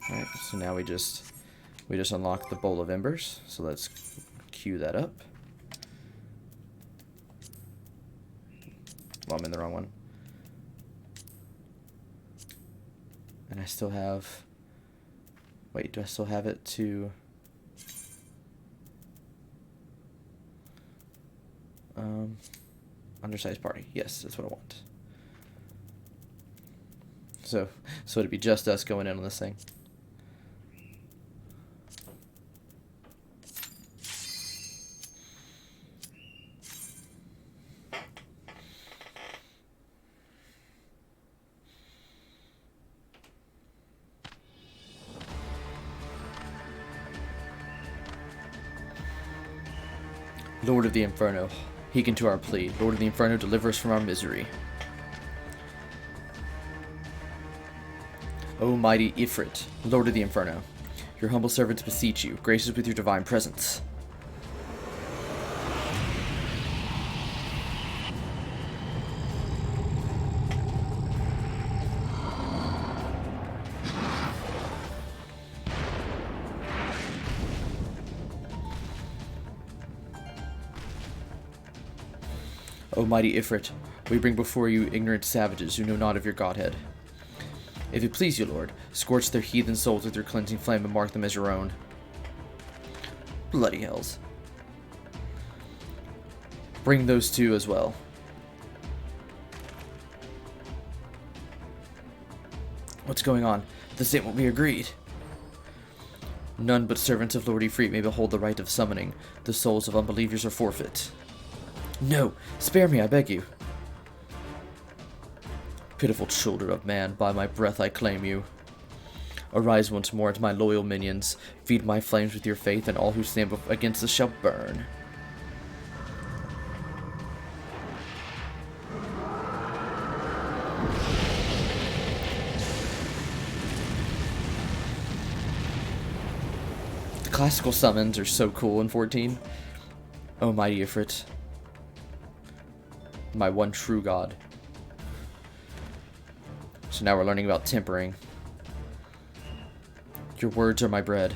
Alright, so now we just unlocked the Bowl of Embers. So let's queue that up. Well, I'm in the wrong one. And I still have... Wait, do I still have it to... Undersized party. Yes, that's what I want. So it'd be just us going in on this thing. Lord of the Inferno, hearken to our plea. Lord of the Inferno, deliver us from our misery. O mighty Ifrit, Lord of the Inferno, your humble servants beseech you, grace us with your divine presence. O mighty Ifrit, we bring before you ignorant savages who know not of your godhead. If it please you, Lord, scorch their heathen souls with your cleansing flame and mark them as your own. Bloody hells. Bring those two as well. What's going on? This ain't what we agreed. None but servants of Lord Ifrit may behold the rite of summoning. The souls of unbelievers are forfeit. No! Spare me, I beg you! Pitiful children of man, by my breath I claim you. Arise once more to my loyal minions, feed my flames with your faith, and all who stand against us shall burn. The classical summons are so cool in 14. Oh mighty Ifrit. My one true god. So now we're learning about tempering. Your words are my bread.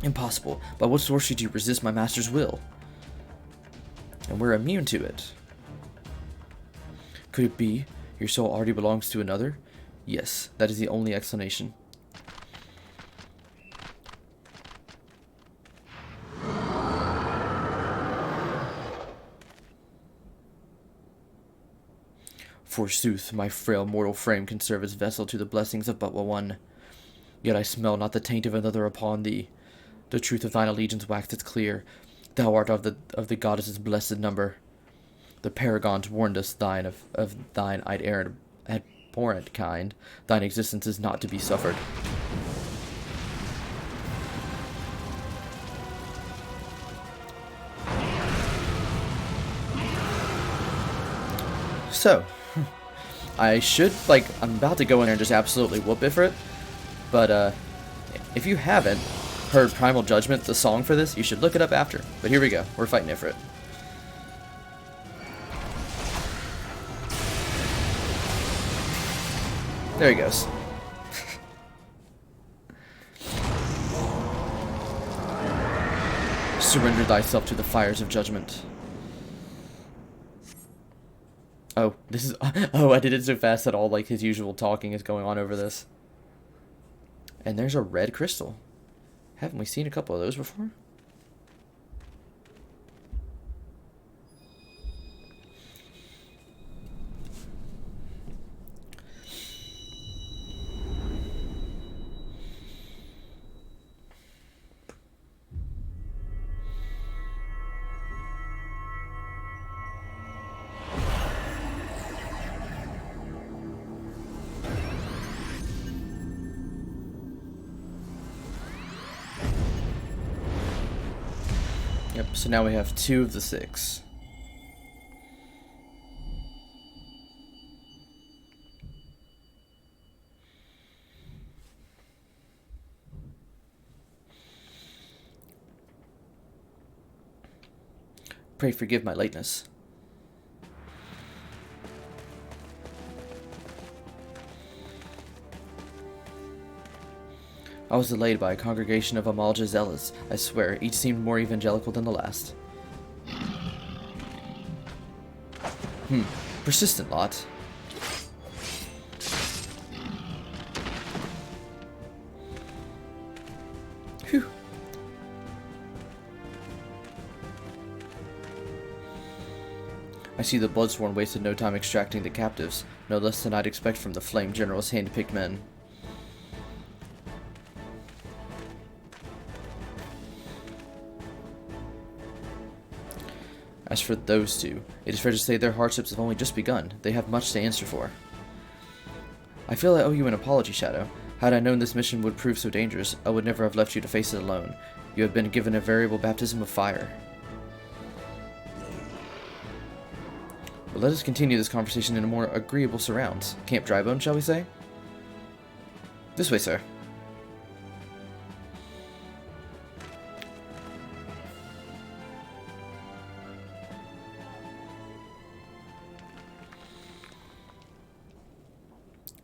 Impossible. By what source should you resist my master's will? And we're immune to it. Could it be your soul already belongs to another? Yes, that is the only explanation. Forsooth, my frail mortal frame can serve as vessel to the blessings of but one. Yet I smell not the taint of another upon thee. The truth of thine allegiance waxeth clear. Thou art of the goddess's blessed number. The paragons warned us of thine abhorrent kind. Thine existence is not to be suffered. So, I should, I'm about to go in there and just absolutely whoop Ifrit, but, if you haven't heard Primal Judgment, the song for this, you should look it up after. But here we go, we're fighting Ifrit. There he goes. Surrender thyself to the fires of judgment. Oh, this is... Oh, I did it so fast that all, like, his usual talking is going on over this. And there's a red crystal. Haven't we seen a couple of those before? Yep, so now we have 2 of the 6. Pray forgive my lateness. I was delayed by a congregation of Amalja zealots. I swear, each seemed more evangelical than the last. Persistent lot. Phew. I see the Bloodsworn wasted no time extracting the captives, no less than I'd expect from the Flame General's hand-picked men. As for those 2, it is fair to say their hardships have only just begun. They have much to answer for. I feel I owe you an apology, Shadow. Had I known this mission would prove so dangerous, I would never have left you to face it alone. You have been given a variable baptism of fire. But let us continue this conversation in a more agreeable surrounds. Camp Drybone, shall we say? This way, sir.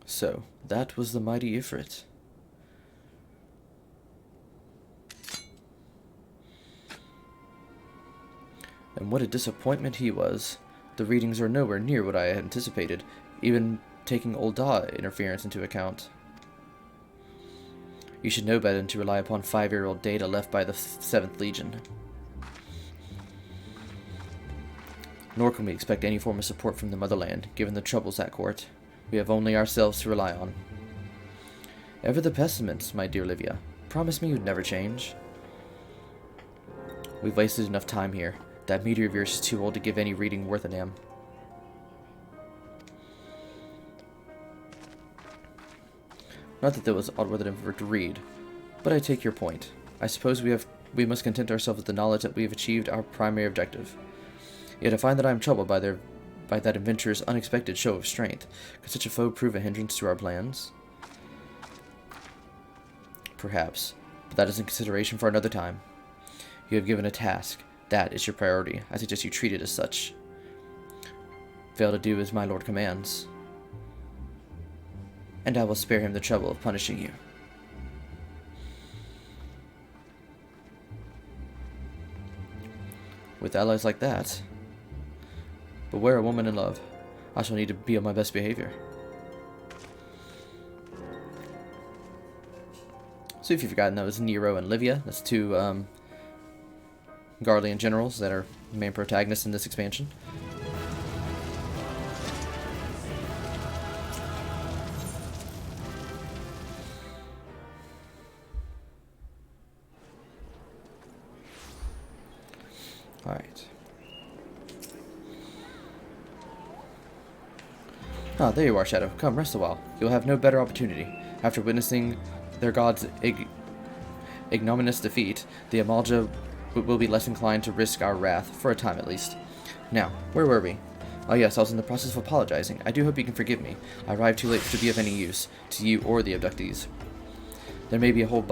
So, that was the mighty Ifrit. And what a disappointment he was. The readings are nowhere near what I had anticipated, even taking Old Da interference into account. You should know better than to rely upon 5-year-old data left by the 7th Legion. Nor can we expect any form of support from the motherland, given the troubles at court. We have only ourselves to rely on. Ever the pessimist, my dear Livia. Promise me you'd never change. We've wasted enough time here. That meteor of yours is too old to give any reading worth a damn. Not that was odd worth of to read, but I take your point. I suppose we must content ourselves with the knowledge that we have achieved our primary objective. Yet I find that I am troubled by that adventurer's unexpected show of strength. Could such a foe prove a hindrance to our plans? Perhaps, but that is in consideration for another time. You have given a task. That is your priority. I suggest you treat it as such. Fail to do as my lord commands, and I will spare him the trouble of punishing you. With allies like that, beware a woman in love. I shall need to be on my best behavior. So if you've forgotten, that was Nero and Livia. That's 2 Garlean generals that are main protagonists in this expansion. Alright. Ah, there you are, Shadow. Come, rest a while. You'll have no better opportunity. After witnessing their god's ignominious defeat, the Amalja will be less inclined to risk our wrath, for a time at least. Now, where were we? Oh yes, I was in the process of apologizing. I do hope you can forgive me. I arrived too late to be of any use, to you or the abductees. There may be a whole of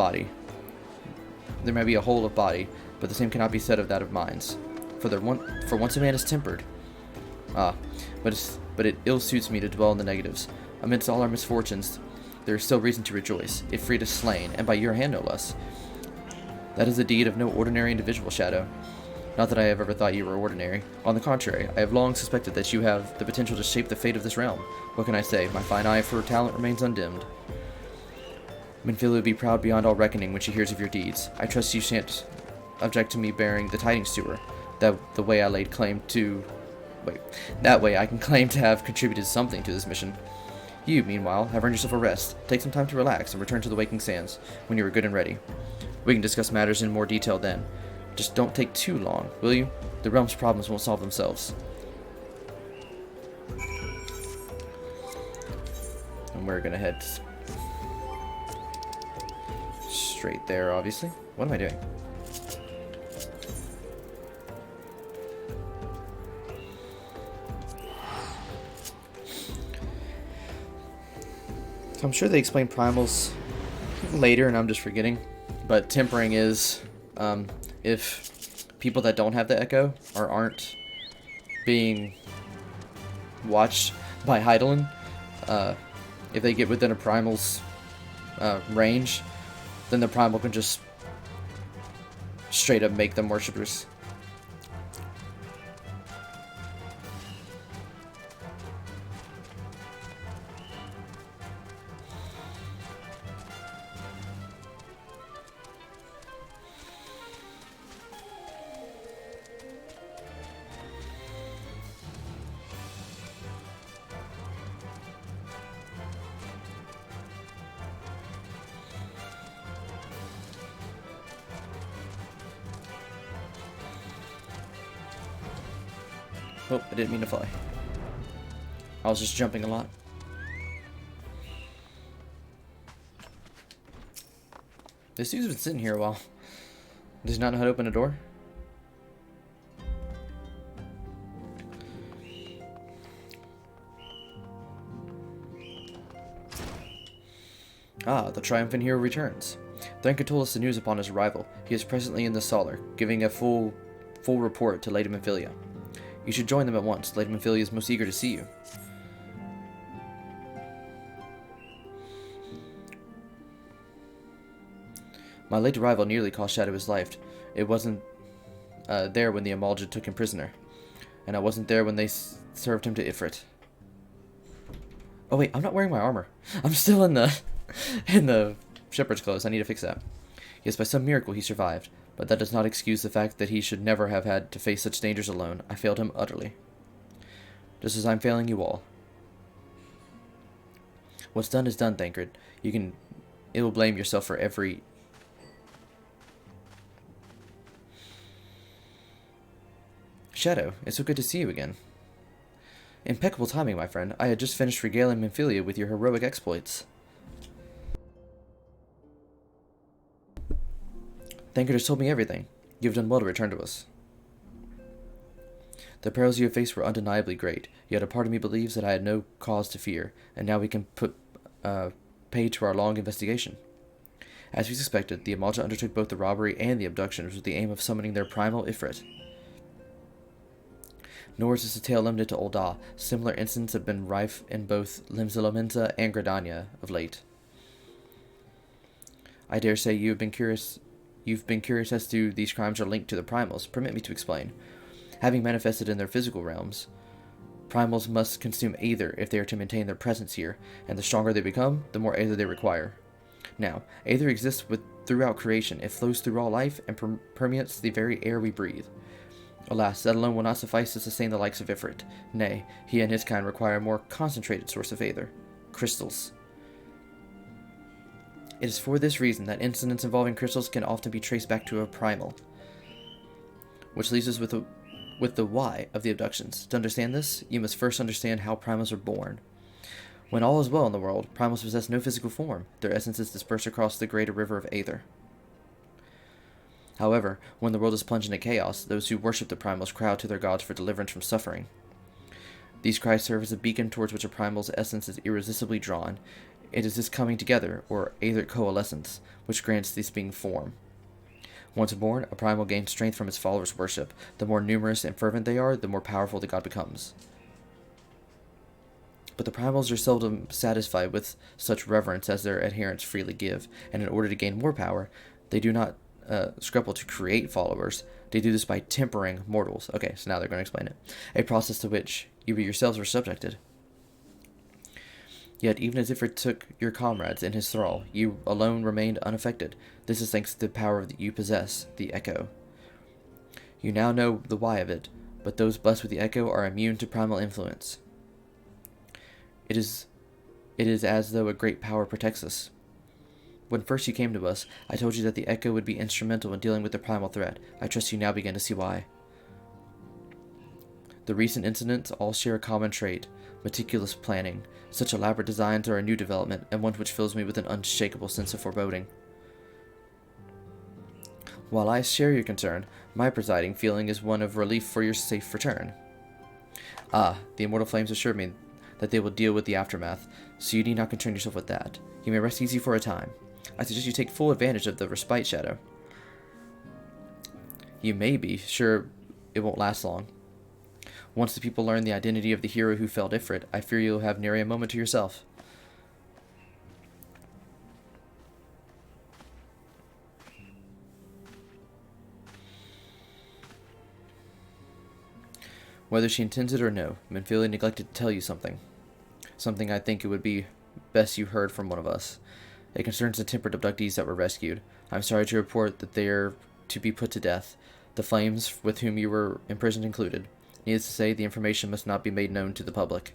body, but the same cannot be said of that of minds. For once a man is tempered. Ah, but it ill suits me to dwell on the negatives. Amidst all our misfortunes, there is still reason to rejoice. If Frida's slain, and by your hand no less. That is a deed of no ordinary individual, Shadow. Not that I have ever thought you were ordinary. On the contrary, I have long suspected that you have the potential to shape the fate of this realm. What can I say? My fine eye for talent remains undimmed. Minfilia will be proud beyond all reckoning when she hears of your deeds. I trust you shan't object to me bearing the tidings to her. That way I can claim to have contributed something to this mission. You, meanwhile, have earned yourself a rest. Take some time to relax and return to the Waking Sands when you are good and ready. We can discuss matters in more detail then. Just don't take too long, will you? The realm's problems won't solve themselves. And we're gonna head straight there, obviously. What am I doing? So I'm sure they explain primals later and I'm just forgetting. But tempering is if people that don't have the echo or aren't being watched by Hydaelyn, if they get within a primal's range, then the primal can just straight up make them worshippers. Oh, I didn't mean to fly. I was just jumping a lot. This dude's been sitting here a while. Does he not know how to open a door? Ah, the triumphant hero returns. Thranka told us the news upon his arrival. He is presently in the Solar, giving a full report to Lady Minfilia. You should join them at once. Lady Minfilia is most eager to see you. My late arrival nearly cost Shadow his life. It wasn't there when the Amalja took him prisoner. And I wasn't there when they served him to Ifrit. Oh wait, I'm not wearing my armor. I'm still in the shepherd's clothes. I need to fix that. Yes, by some miracle he survived. But that does not excuse the fact that he should never have had to face such dangers alone. I failed him utterly. Just as I'm failing you all. What's done is done, Thancred. You can ill blame yourself for every... Shadow, it's so good to see you again. Impeccable timing, my friend. I had just finished regaling Minfilia with your heroic exploits. Thancred has told me everything. You have done well to return to us. The perils you have faced were undeniably great, yet a part of me believes that I had no cause to fear, and now we can put paid to our long investigation. As we suspected, the Amalja undertook both the robbery and the abductions with the aim of summoning their primal Ifrit. Nor is this a tale limited to Ul'dah. Similar incidents have been rife in both Limsa and Gridania of late. I dare say you've been curious as to these crimes are linked to the primals. Permit me to explain. Having manifested in their physical realms, primals must consume Aether if they are to maintain their presence here, and the stronger they become, the more Aether they require. Now, Aether exists throughout creation. It flows through all life and permeates the very air we breathe. Alas, that alone will not suffice to sustain the likes of Ifrit. Nay, he and his kind require a more concentrated source of Aether. Crystals. It is for this reason that incidents involving crystals can often be traced back to a primal. Which leaves us with the why of the abductions. To understand this, you must first understand how primals are born. When all is well in the world, primals possess no physical form. Their essence is dispersed across the greater river of Aether. However, when the world is plunged into chaos, those who worship the primals crowd to their gods for deliverance from suffering. These cries serve as a beacon towards which a primal's essence is irresistibly drawn. It is this coming together, or Aetheric coalescence, which grants this being form. Once born, a primal gains strength from its followers' worship. The more numerous and fervent they are, the more powerful the god becomes. But the primals are seldom satisfied with such reverence as their adherents freely give, and in order to gain more power, they do not scruple to create followers. They do this by tempering mortals. Okay, so now they're going to explain it. A process to which you yourselves were subjected. Yet, even as if it took your comrades in his thrall, you alone remained unaffected. This is thanks to the power that you possess, the Echo. You now know the why of it, but those blessed with the Echo are immune to primal influence. It is as though a great power protects us. When first you came to us, I told you that the Echo would be instrumental in dealing with the primal threat. I trust you now begin to see why. The recent incidents all share a common trait: meticulous planning. Such elaborate designs are a new development, and one which fills me with an unshakable sense of foreboding. While I share your concern, my presiding feeling is one of relief for your safe return. The immortal flames assure me that they will deal with the aftermath, so you need not concern yourself with that. You may rest easy for a time. I suggest you take full advantage of the respite, Shadow. You may be sure it won't last long. Once the people learn the identity of the hero who fell Ifrit, I fear you'll have nary a moment to yourself. Whether she intends it or no, Minfilia neglected to tell you something. Something I think it would be best you heard from one of us. It concerns the tempered abductees that were rescued. I'm sorry to report that they are to be put to death, the flames with whom you were imprisoned included. Needless to say, the information must not be made known to the public.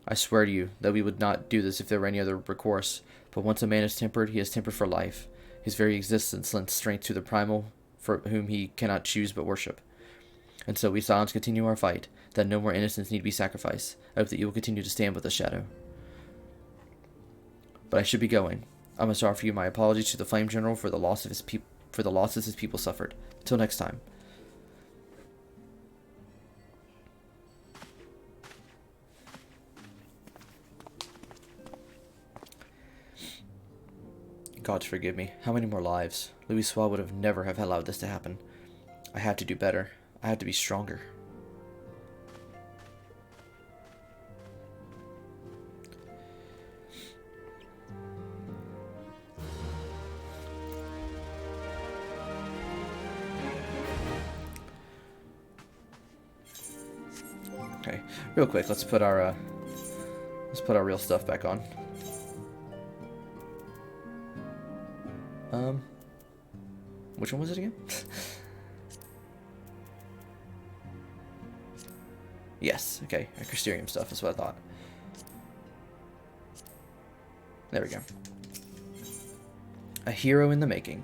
I swear to you that we would not do this if there were any other recourse, but once a man is tempered, he is tempered for life. His very existence lends strength to the primal for whom he cannot choose but worship. And so we silence continue our fight, that no more innocents need be sacrificed. I hope that you will continue to stand with us, Shadow. But I should be going. I must offer you my apologies to the Flame General for the losses his people suffered. Till next time. God forgive me. How many more lives? Louisoix would have never have allowed this to happen. I had to do better. I had to be stronger. Okay, real quick, let's put our real stuff back on. Which one was it again? Yes, okay, Crysterium stuff, that's what I thought. There we go. A hero in the making.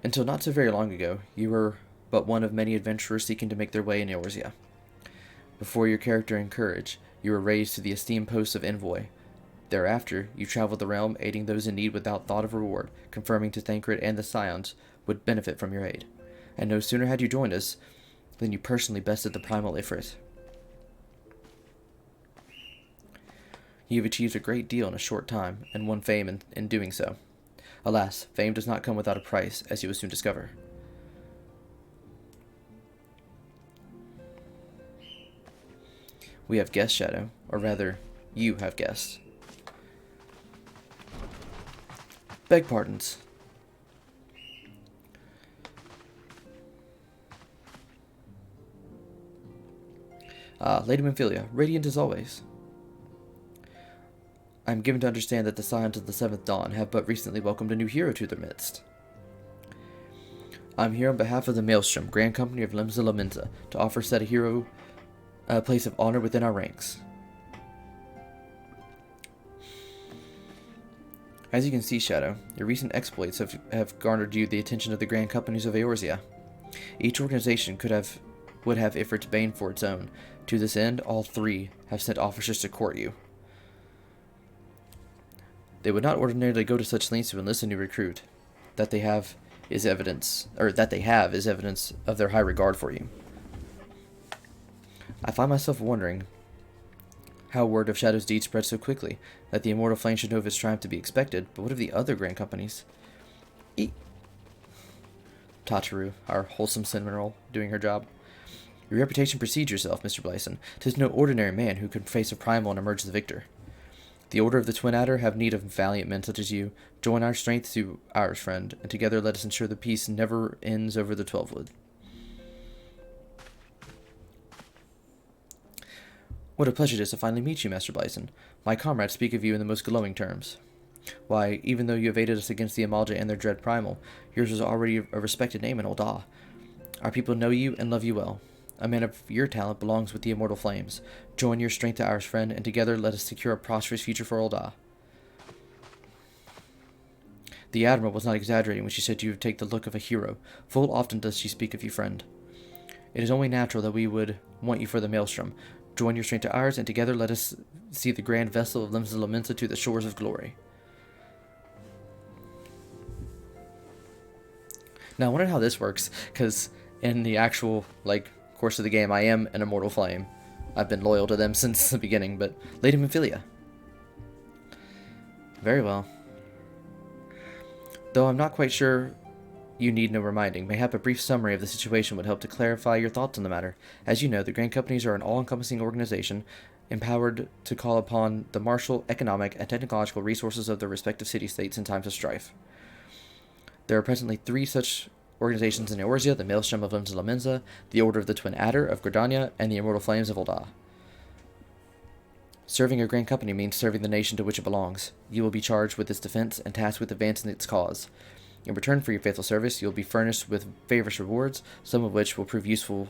Until not so very long ago, you were but one of many adventurers seeking to make their way in Eorzea. Before your character and courage, you were raised to the esteemed post of envoy. Thereafter, you traveled the realm, aiding those in need without thought of reward, confirming to Thancred and the Scions would benefit from your aid. And no sooner had you joined us, than you personally bested the primal Ifrit. You have achieved a great deal in a short time, and won fame in doing so. Alas, fame does not come without a price, as you will soon discover. We have guests, Shadow, or rather, you have guests. Beg pardons. Lady Minfilia, radiant as always. I am given to understand that the Scions of the Seventh Dawn have but recently welcomed a new hero to their midst. I am here on behalf of the Maelstrom, Grand Company of Limsa Lominsa, to offer said a hero a place of honor within our ranks. As you can see, Shadow, your recent exploits have garnered you the attention of the Grand Companies of Eorzea. Each organization would have Ifrit's bane for its own. To this end, all three have sent officers to court you. They would not ordinarily go to such lengths to enlist a new recruit. That they have is evidence of their high regard for you. I find myself wondering how word of Shadow's deed spread so quickly, that the immortal flame should know of his triumph to be expected, but what of the other grand companies? Tataru, our wholesome cinnamon roll, doing her job. Your reputation precedes yourself, Mr. Blyson. 'Tis no ordinary man who can face a primal and emerge the victor. The Order of the Twin Adder have need of valiant men such as you. Join our strength to ours, friend, and together let us ensure the peace never ends over the 12 Wood. What a pleasure it is to finally meet you, Master Blyson. My comrades speak of you in the most glowing terms. Why, even though you have aided us against the Amalja and their dread primal, yours was already a respected name in Ul'dah. Our people know you and love you well. A man of your talent belongs with the immortal flames. Join your strength to ours, friend, and together let us secure a prosperous future for Ul'dah. The Admiral was not exaggerating when she said you take the look of a hero. Full often does she speak of you, friend. It is only natural that we would want you for the Maelstrom. Join your strength to ours, and together let us see the grand vessel of Limsa Lominsa to the shores of glory. Now, I wonder how this works, because in the actual, course of the game, I am an immortal flame. I've been loyal to them since the beginning, but Lady Memphilia. Very well. Though I'm not quite sure you need no reminding, mayhap a brief summary of the situation would help to clarify your thoughts on the matter. As you know, the Grand Companies are an all-encompassing organization, empowered to call upon the martial, economic, and technological resources of their respective city-states in times of strife. There are presently 3 such organizations in Eorzea: the Maelstrom of Limsa Lominsa, the Order of the Twin Adder of Gridania, and the Immortal Flames of Ul'dah. Serving a Grand Company means serving the nation to which it belongs. You will be charged with its defense and tasked with advancing its cause. In return for your faithful service, you will be furnished with various rewards, some of which will prove useful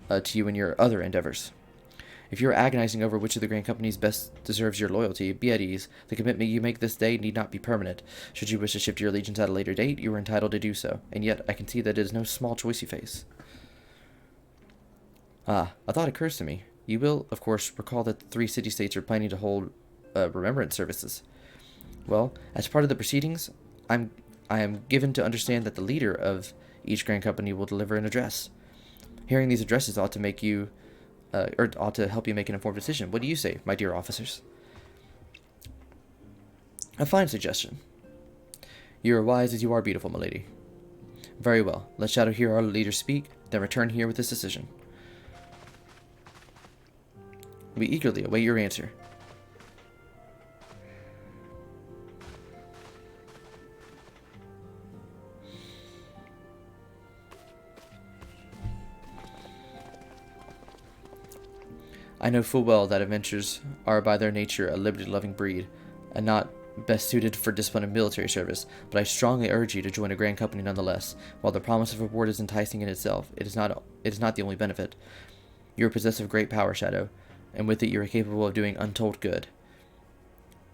to you in your other endeavors. If you are agonizing over which of the Grand Companies best deserves your loyalty, be at ease. The commitment you make this day need not be permanent. Should you wish to shift your allegiance at a later date, you are entitled to do so, and yet I can see that it is no small choice you face. A thought occurs to me. You will, of course, recall that the 3 city-states are planning to hold remembrance services. Well, as part of the proceedings, I am given to understand that the leader of each Grand Company will deliver an address. Hearing these addresses ought to make you ought to help you make an informed decision. What do you say, my dear officers? A fine suggestion. You are wise as you are beautiful, milady. Very well. Let Shadow hear our leader speak, then return here with this decision. We eagerly await your answer. I know full well that adventurers are by their nature a liberty-loving breed, and not best suited for discipline and military service, but I strongly urge you to join a Grand Company nonetheless. While the promise of reward is enticing in itself, it is not the only benefit. You are possessed of great power, Shadow, and with it you are capable of doing untold good.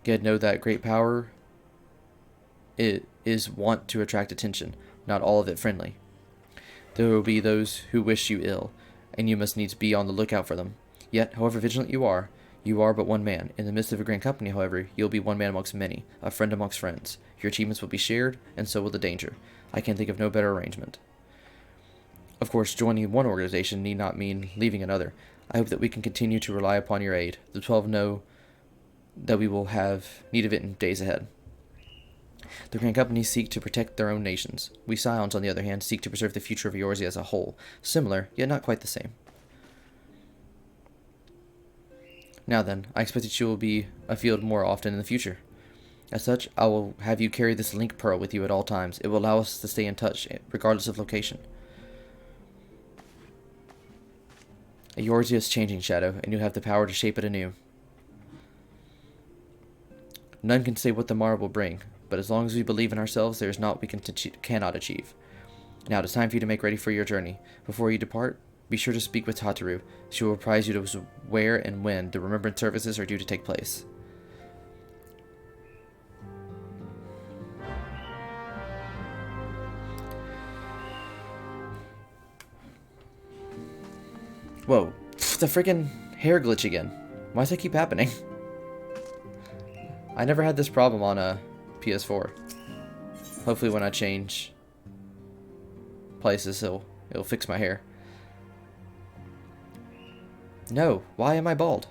Yet know that great power is wont to attract attention, not all of it friendly. There will be those who wish you ill, and you must needs be on the lookout for them. Yet, however vigilant you are but one man. In the midst of a Grand Company, however, you will be one man amongst many, a friend amongst friends. Your achievements will be shared, and so will the danger. I can think of no better arrangement. Of course, joining one organization need not mean leaving another. I hope that we can continue to rely upon your aid. The 12 know that we will have need of it in days ahead. The Grand Companies seek to protect their own nations. We Scions, on the other hand, seek to preserve the future of Eorzea as a whole. Similar, yet not quite the same. Now then, I expect that you will be afield more often in the future. As such, I will have you carry this link pearl with you at all times. It will allow us to stay in touch, regardless of location. Eorzea is changing, Shadow, and you have the power to shape it anew. None can say what the morrow will bring, but as long as we believe in ourselves, there is naught we cannot achieve. Now it is time for you to make ready for your journey. Before you depart, be sure to speak with Tataru. She will apprise you to where and when the remembrance services are due to take place. Whoa, the freaking hair glitch again. Why does that keep happening? I never had this problem on a PS4. Hopefully when I change places, it'll fix my hair. No, why am I bald?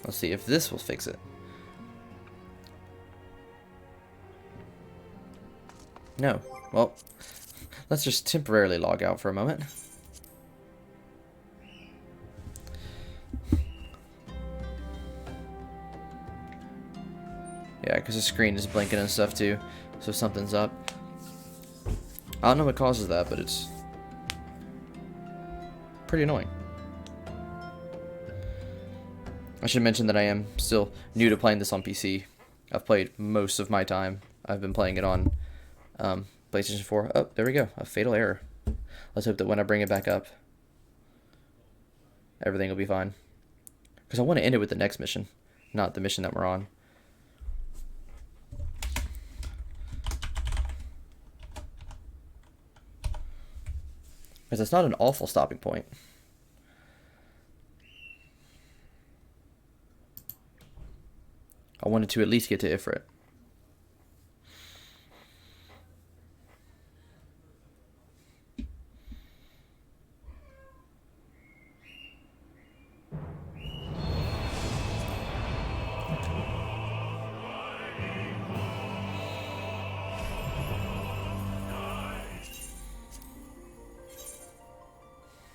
Let's see if this will fix it. No. Well, let's just temporarily log out for a moment. Yeah, because the screen is blinking and stuff too, so something's up. I don't know what causes that, but it's pretty annoying. I should mention that I am still new to playing this on PC. I've played most of my time. I've been playing it on PlayStation 4. Oh, there we go. A fatal error. Let's hope that when I bring it back up, everything will be fine. Because I want to end it with the next mission, not the mission that we're on. Because it's not an awful stopping point. I wanted to at least get to Ifrit.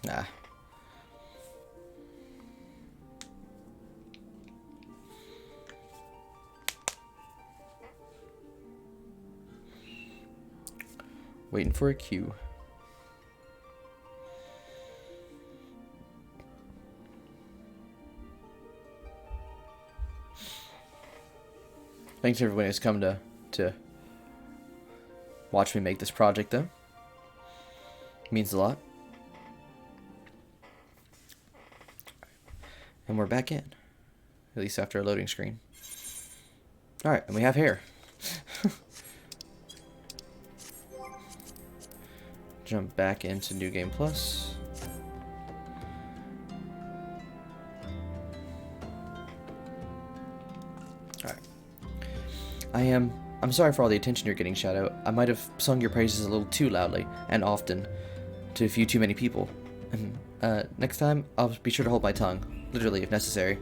Nah. Waiting for a cue. Thanks everyone who's come to watch me make this project though. It means a lot. And we're back in. At least after a loading screen. Alright, and we have hair. Jump back into New Game Plus. Alright. I'm sorry for all the attention you're getting, Shadow. I might have sung your praises a little too loudly and often to a few too many people. And next time I'll be sure to hold my tongue. Literally, if necessary.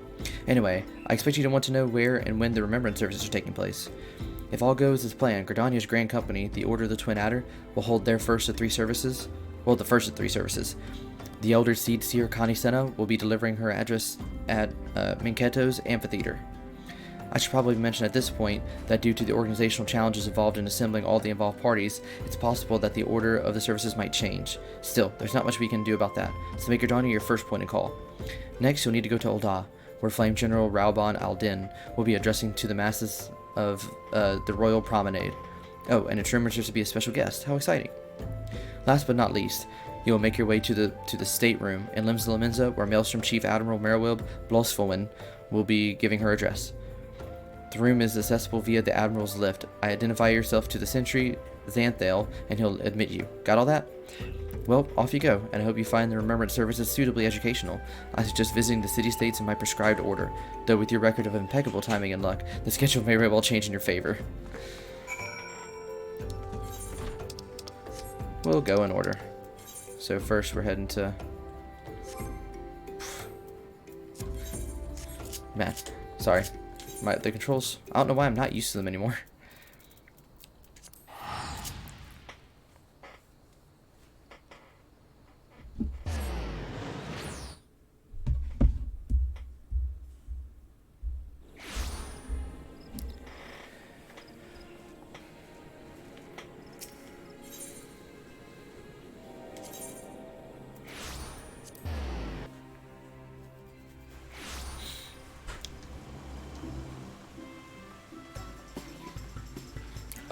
Anyway, I expect you to want to know where and when the Remembrance services are taking place. If all goes as planned, Gridania's Grand Company, the Order of the Twin Adder, will hold their first of 3 services. Well, the first of 3 services. The Elder Seed Seer Connie Senna will be delivering her address at Minketo's Amphitheater. I should probably mention at this point that due to the organizational challenges involved in assembling all the involved parties, it's possible that the order of the services might change. Still, there's not much we can do about that, so make Gridania your first point of call. Next, you'll need to go to Ul'dah, where Flame General Rauban al-Din will be addressing to the masses of the Royal Promenade. Oh, and it's rumored to be a special guest. How exciting. Last but not least, you will make your way to the stateroom in Limsa, where Maelstrom Chief Admiral Merwilb Blosfowen will be giving her address. The room is accessible via the Admiral's lift. Identify yourself to the sentry, Xanthale, and he'll admit you. Got all that? Well, off you go, and I hope you find the Remembrance services suitably educational. I suggest visiting the city-states in my prescribed order, though with your record of impeccable timing and luck, the schedule may very well change in your favor. We'll go in order. So first we're heading to... Man, sorry. The controls, I don't know why I'm not used to them anymore.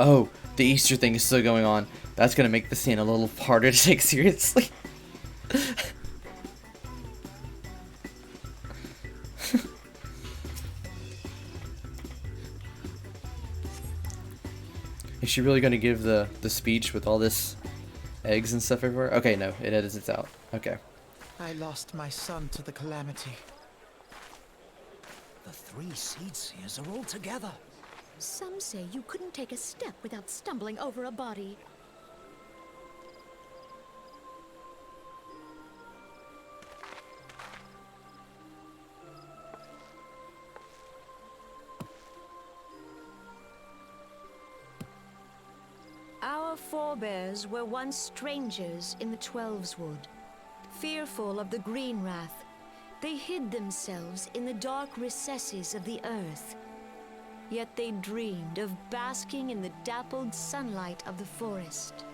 Oh, the Easter thing is still going on. That's gonna make the scene a little harder to take seriously. Is she really gonna give the speech with all this eggs and stuff everywhere? Okay, no, it edits it out. Okay. I lost my son to the calamity. The 3 Seed Seers are all together. Some say you couldn't take a step without stumbling over a body. Our forebears were once strangers in the Twelveswood. Fearful of the Green Wrath, they hid themselves in the dark recesses of the earth. Yet they dreamed of basking in the dappled sunlight of the forest.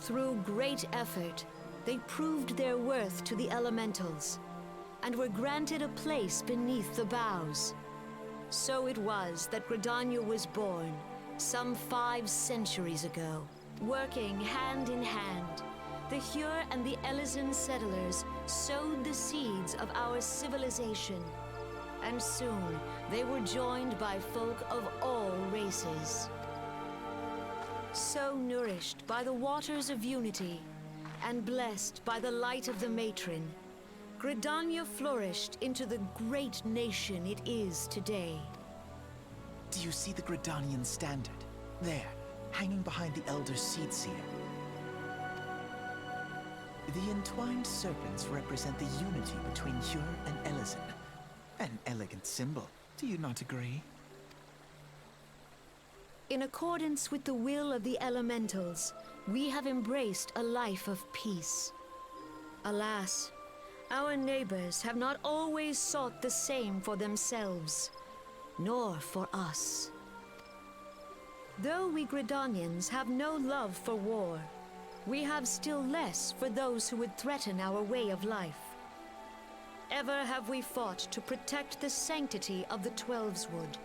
Through great effort, they proved their worth to the elementals, and were granted a place beneath the boughs. So it was that Gridania was born, some 5 centuries ago. Working hand in hand, the Hyur and the Elysian settlers sowed the seeds of our civilization, and soon they were joined by folk of all races. So nourished by the waters of unity, and blessed by the light of the matron, Gridania flourished into the great nation it is today. Do you see the Gridanian standard? There, hanging behind the Elder Seedseer. The entwined serpents represent the unity between Hyur and Elysian. An elegant symbol, do you not agree? In accordance with the will of the elementals, we have embraced a life of peace. Alas, our neighbors have not always sought the same for themselves, nor for us. Though we Gridanians have no love for war, we have still less for those who would threaten our way of life. Ever have we fought to protect the sanctity of the Twelveswood.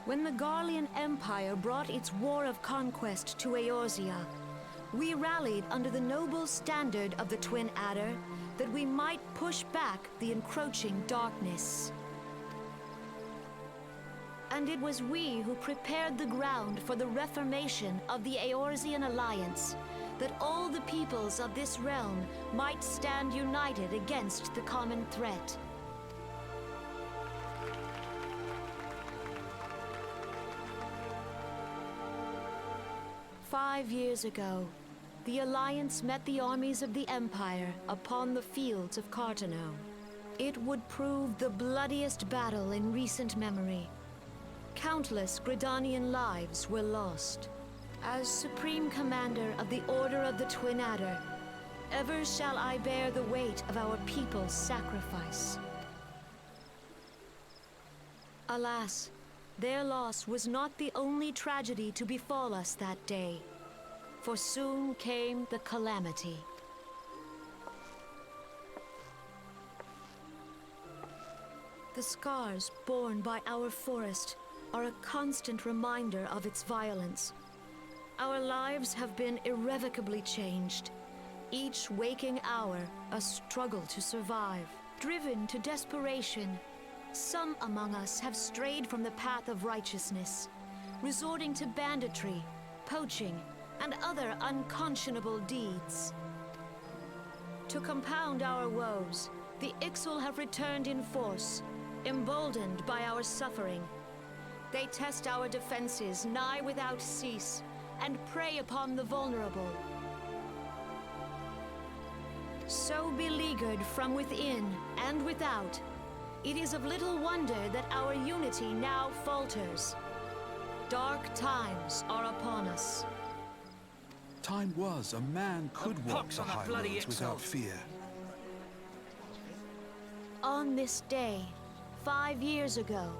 When the Garlean Empire brought its war of conquest to Eorzea, we rallied under the noble standard of the Twin Adder that we might push back the encroaching darkness. And it was we who prepared the ground for the reformation of the Eorzean Alliance, that all the peoples of this realm might stand united against the common threat. "5 years ago, the Alliance met the armies of the Empire upon the fields of Cartano. It would prove the bloodiest battle in recent memory. Countless Gridanian lives were lost. As Supreme Commander of the Order of the Twin Adder, ever shall I bear the weight of our people's sacrifice. Alas, their loss was not the only tragedy to befall us that day, for soon came the calamity. The scars borne by our forest are a constant reminder of its violence. Our lives have been irrevocably changed, each waking hour a struggle to survive. Driven to desperation, some among us have strayed from the path of righteousness, resorting to banditry, poaching, and other unconscionable deeds. To compound our woes, the Ixal have returned in force, emboldened by our suffering. They test our defenses nigh without cease, and prey upon the vulnerable. So beleaguered from within and without, it is of little wonder that our unity now falters. Dark times are upon us. Time was a man could walk the highroads without fear. On this day, 5 years ago,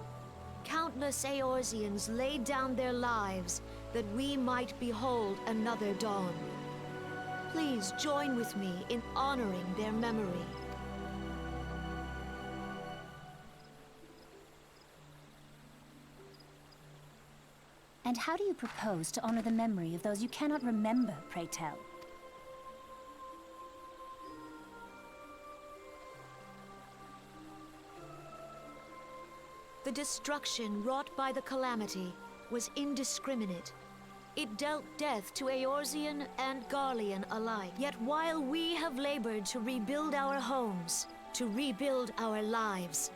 countless Eorzeans laid down their lives that we might behold another dawn. Please join with me in honoring their memory. And how do you propose to honor the memory of those you cannot remember, pray tell? The destruction wrought by the calamity was indiscriminate. It dealt death to Eorzean and Garlean alike. Yet while we have labored to rebuild our homes, to rebuild our lives,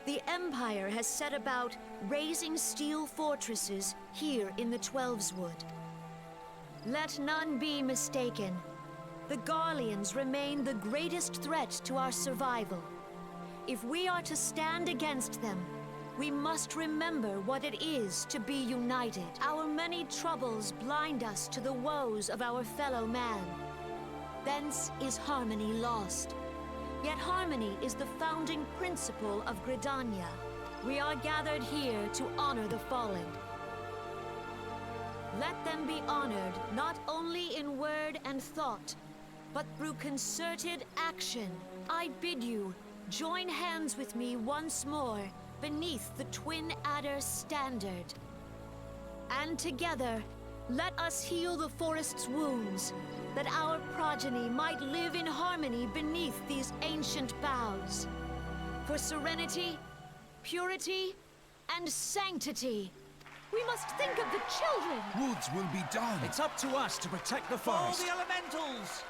the Empire has set about raising steel fortresses here in the Twelveswood. Let none be mistaken. The Garleans remain the greatest threat to our survival. If we are to stand against them, We must remember what it is to be united. Our many troubles blind us to the woes of our fellow man. Thence is harmony lost. Yet harmony is the founding principle of Gridania. We are gathered here to honor the fallen. Let them be honored not only in word and thought, but through concerted action. I bid you, join hands with me once more beneath the Twin Adder standard. And together, let us heal the forest's wounds, that our progeny might live in harmony beneath these ancient boughs. For serenity, purity, and sanctity, we must think of the children! Woods will be done. It's up to us to protect the All forest. the elementals!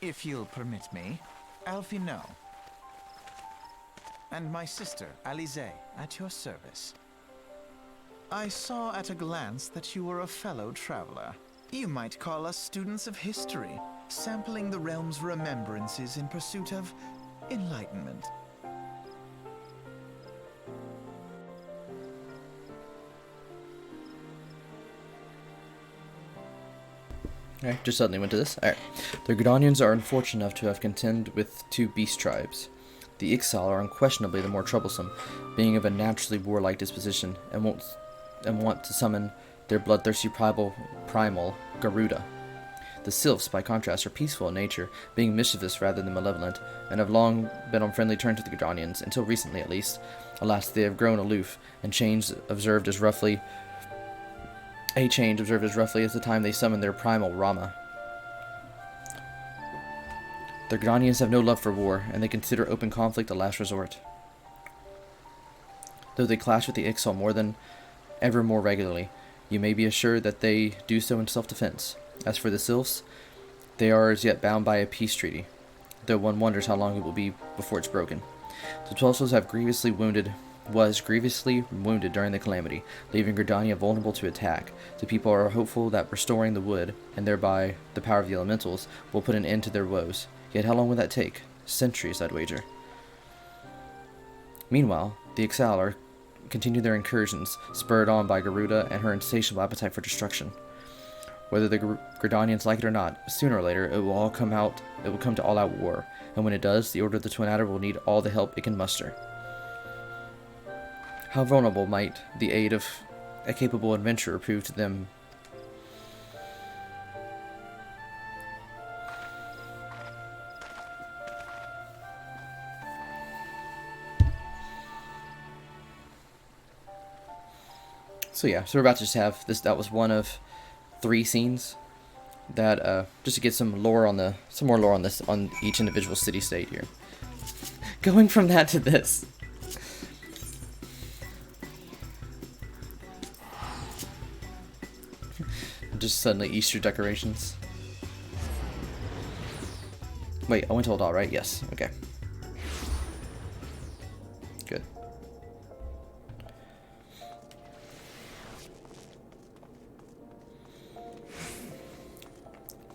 If you'll permit me, Alfie No. And my sister, Alize, at your service. I saw at a glance that you were a fellow traveler. You might call us students of history, sampling the realm's remembrances in pursuit of enlightenment. Alright, just suddenly went to this. Alright. The Gridanians are unfortunate enough to have contend with two beast tribes. The XIV are unquestionably the more troublesome, being of a naturally warlike disposition, and want to summon their bloodthirsty primal Garuda. The Sylphs, by contrast, are peaceful in nature, being mischievous rather than malevolent, and have long been on friendly terms with the Gridanians, until recently at least. Alas, they have grown aloof, and a change observed as roughly as the time they summoned their primal Rama. The Gridanians have no love for war, and they consider open conflict a last resort. Though they clash with the Ixal more than ever more regularly, you may be assured that they do so in self-defense. As for the Sylphs, they are as yet bound by a peace treaty, though one wonders how long it will be before it's broken. The Twelsos was grievously wounded during the calamity, leaving Gridania vulnerable to attack. The people are hopeful that restoring the wood, and thereby the power of the elementals, will put an end to their woes. Yet how long will that take? Centuries, I'd wager. Meanwhile, the Ixalar continue their incursions, spurred on by Garuda and her insatiable appetite for destruction. Whether the Gridanians like it or not, sooner or later it will come to all-out war, and when it does, the Order of the Twin Adder will need all the help it can muster. How vulnerable might the aid of a capable adventurer prove to them? So yeah, so we're about to just have this. That was one of 3 scenes that just to get some more lore on this, on each individual city-state here. Going from that to this. Just suddenly Easter decorations. Wait, I went to hold all, right? Yes. Okay. Good.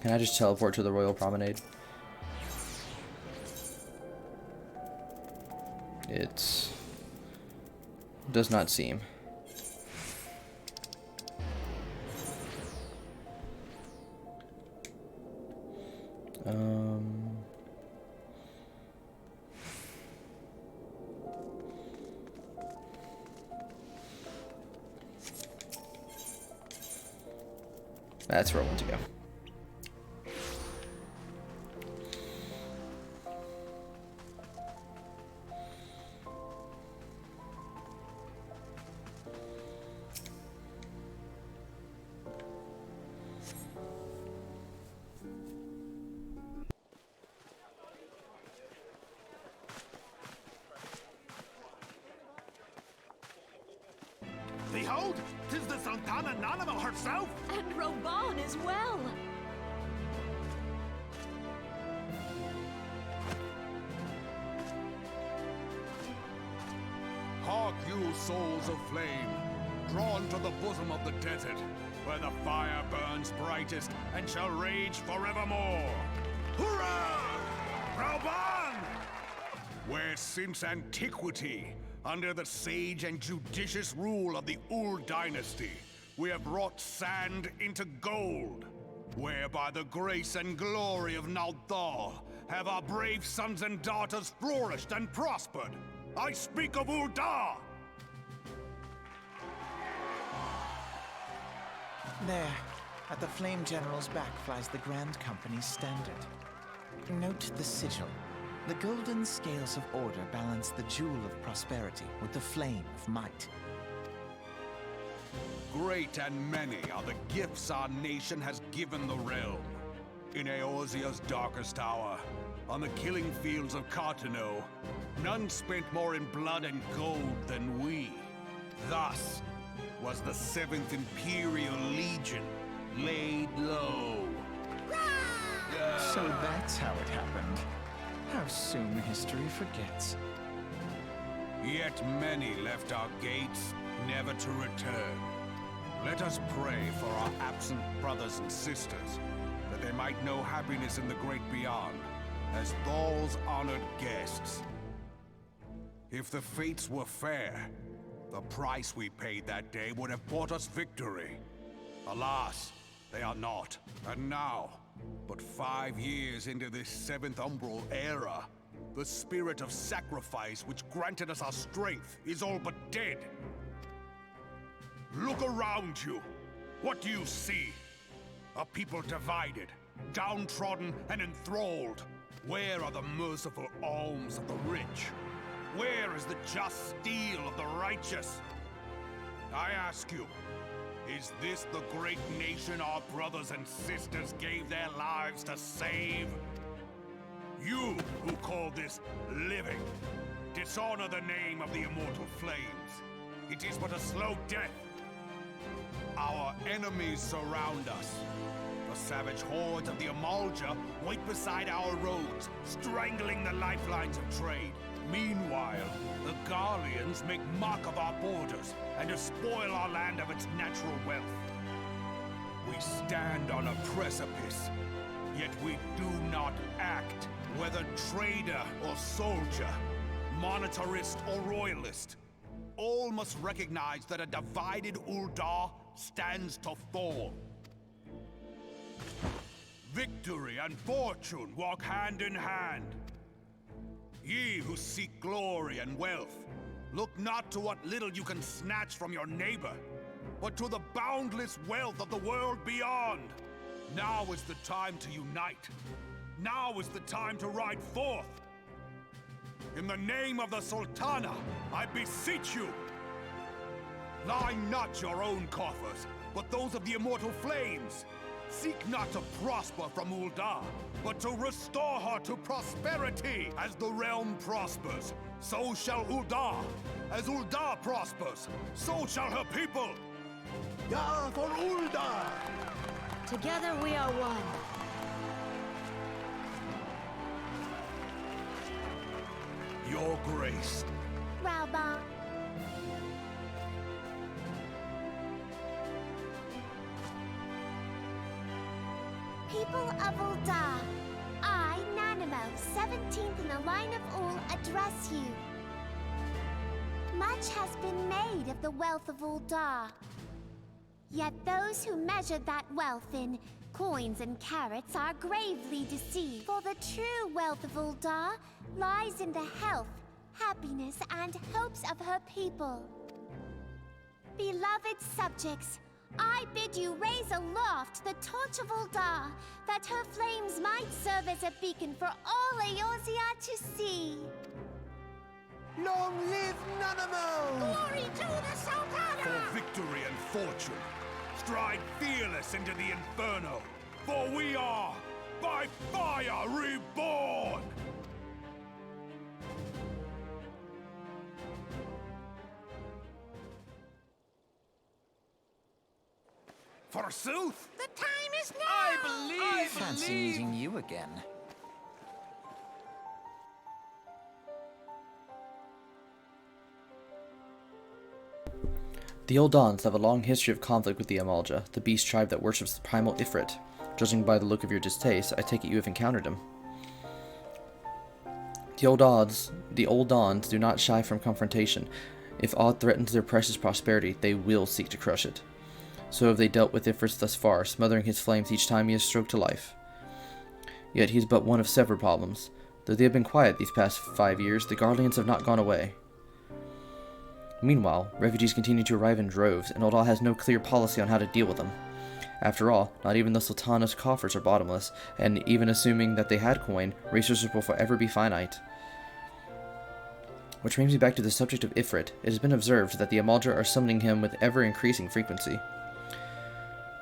Can I just teleport to the Royal Promenade? It does not seem. That's where I want to go. Behold, 'tis the Sultana Nanamo herself! And Reborn as well! Hark you, souls of flame, drawn to the bosom of the desert, where the fire burns brightest and shall rage forevermore. Hurrah! Reborn! Where since antiquity, under the sage and judicious rule of the Ul dynasty, we have wrought sand into gold. Where by the grace and glory of Naldar have our brave sons and daughters flourished and prospered. I speak of Uldar! There, at the Flame General's back flies the Grand Company's standard. Note the sigil. The golden scales of order balance the jewel of prosperity with the flame of might. Great and many are the gifts our nation has given the realm. In Eorzea's darkest hour, on the killing fields of Cartano, none spent more in blood and gold than we. Thus was the 7th Imperial Legion laid low. So that's how it happened. How soon history forgets. Yet many left our gates, never to return. Let us pray for our absent brothers and sisters, that they might know happiness in the great beyond, as Thal's honored guests. If the fates were fair, the price we paid that day would have bought us victory. Alas, they are not. And now, but 5 years into this 7th Umbral era, the spirit of sacrifice which granted us our strength is all but dead. Look around you. What do you see? A people divided, downtrodden and enthralled. Where are the merciful alms of the rich? Where is the just steel of the righteous? I ask you, is this the great nation our brothers and sisters gave their lives to save? You who call this living, dishonor the name of the immortal flames. It is but a slow death. Our enemies surround us. The savage hordes of the Amalja wait beside our roads, strangling the lifelines of trade. Meanwhile, the Garleans make mock of our borders and despoil our land of its natural wealth. We stand on a precipice, yet we do not act, whether trader or soldier, monetarist or royalist. All must recognize that a divided Uldar stands to fall. Victory and fortune walk hand in hand. Ye who seek glory and wealth, look not to what little you can snatch from your neighbor, but to the boundless wealth of the world beyond. Now is the time to unite. Now is the time to ride forth. In the name of the Sultana, I beseech you, line not your own coffers, but those of the immortal flames. Seek not to prosper from Uldar, but to restore her to prosperity. As the realm prospers, so shall Uldar. As Uldar prospers, so shall her people. Ya for Uldar! Together we are one. Your grace. Raubon. People of Uldar, I, Nanamo, 17th in the line of Ul, address you. Much has been made of the wealth of Uldar. Yet those who measure that wealth in coins and carats are gravely deceived. For the true wealth of Uldar lies in the health, happiness, and hopes of her people. Beloved subjects, I bid you raise aloft the torch of Uldar, that her flames might serve as a beacon for all Eorzea to see. Long live Nanamo! Glory to the Sultana! For victory and fortune, stride fearless into the inferno, for we are, by fire, reborn! Forsooth! The time is now! Fancy meeting you again. The Old Dons have a long history of conflict with the Amalja, the beast tribe that worships the primal Ifrit. Judging by the look of your distaste, I take it you have encountered him. The Old Dons do not shy from confrontation. If aught threatens their precious prosperity, they will seek to crush it. So have they dealt with Ifrit thus far, smothering his flames each time he is stroked to life. Yet he is but one of several problems. Though they have been quiet these past 5 years, the Guardians have not gone away. Meanwhile, refugees continue to arrive in droves, and Oldal has no clear policy on how to deal with them. After all, not even the Sultana's coffers are bottomless, and even assuming that they had coin, resources will forever be finite. Which brings me back to the subject of Ifrit. It has been observed that the Amalja are summoning him with ever-increasing frequency.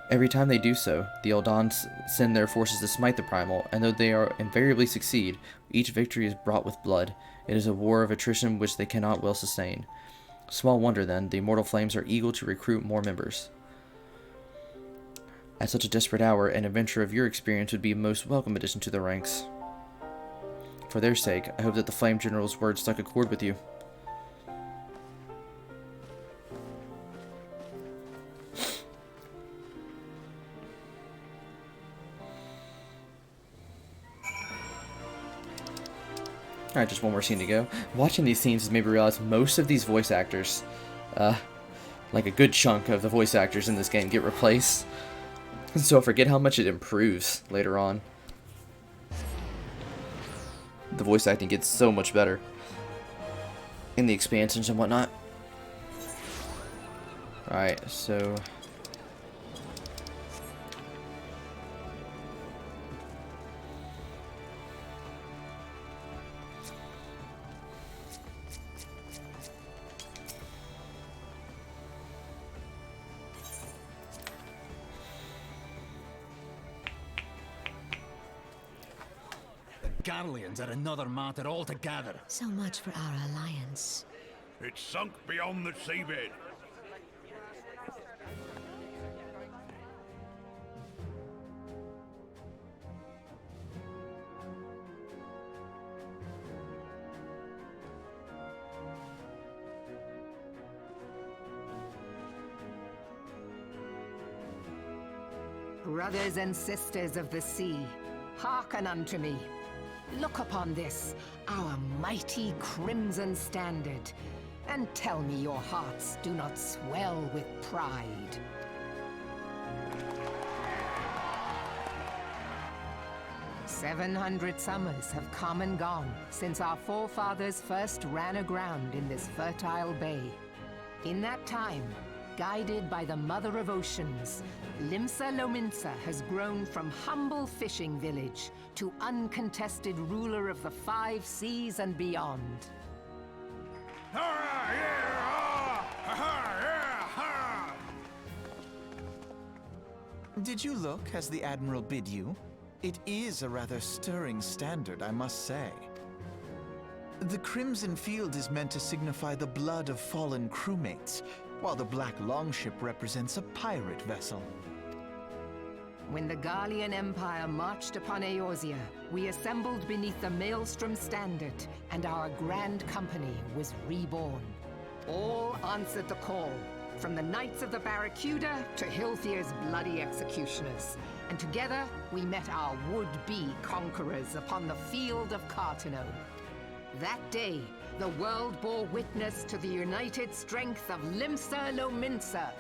Every time they do so, the Eldons send their forces to smite the Primal, and though they invariably succeed, each victory is brought with blood. It is a war of attrition which they cannot well sustain. Small wonder, then, the Immortal Flames are eager to recruit more members. At such a desperate hour, an adventurer of your experience would be a most welcome addition to the ranks. For their sake, I hope that the Flame General's words struck a chord with you. Alright, just one more scene to go. Watching these scenes has made me realize most of these voice actors, like a good chunk of the voice actors in this game, get replaced. So I forget how much it improves later on. The voice acting gets so much better in the expansions and whatnot. Alright, so... Garleans are another matter altogether. So much for our alliance. It's sunk beyond the seabed. Brothers and sisters of the sea, hearken unto me. Look upon this, our mighty crimson standard, and tell me your hearts do not swell with pride. "700 summers have come and gone since our forefathers first ran aground in this fertile bay. In that time, guided by the Mother of Oceans, Limsa Lominsa has grown from humble fishing village to uncontested ruler of the 5 seas and beyond. Did you look as the Admiral bid you? It is a rather stirring standard, I must say. The Crimson Field is meant to signify the blood of fallen crewmates, while the Black Longship represents a pirate vessel. When the Garlean Empire marched upon Eorzea, we assembled beneath the Maelstrom Standard, and our grand company was reborn. All answered the call, from the Knights of the Barracuda to Hilthier's bloody executioners, and together we met our would-be conquerors upon the field of Cartano. That day, the world bore witness to the united strength of Limsa Lominsa.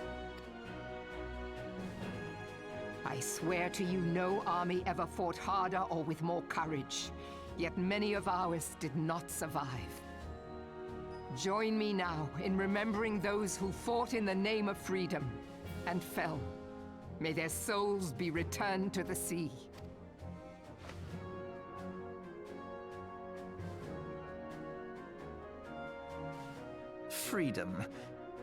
I swear to you, no army ever fought harder or with more courage, yet many of ours did not survive. Join me now in remembering those who fought in the name of freedom and fell. May their souls be returned to the sea. Freedom.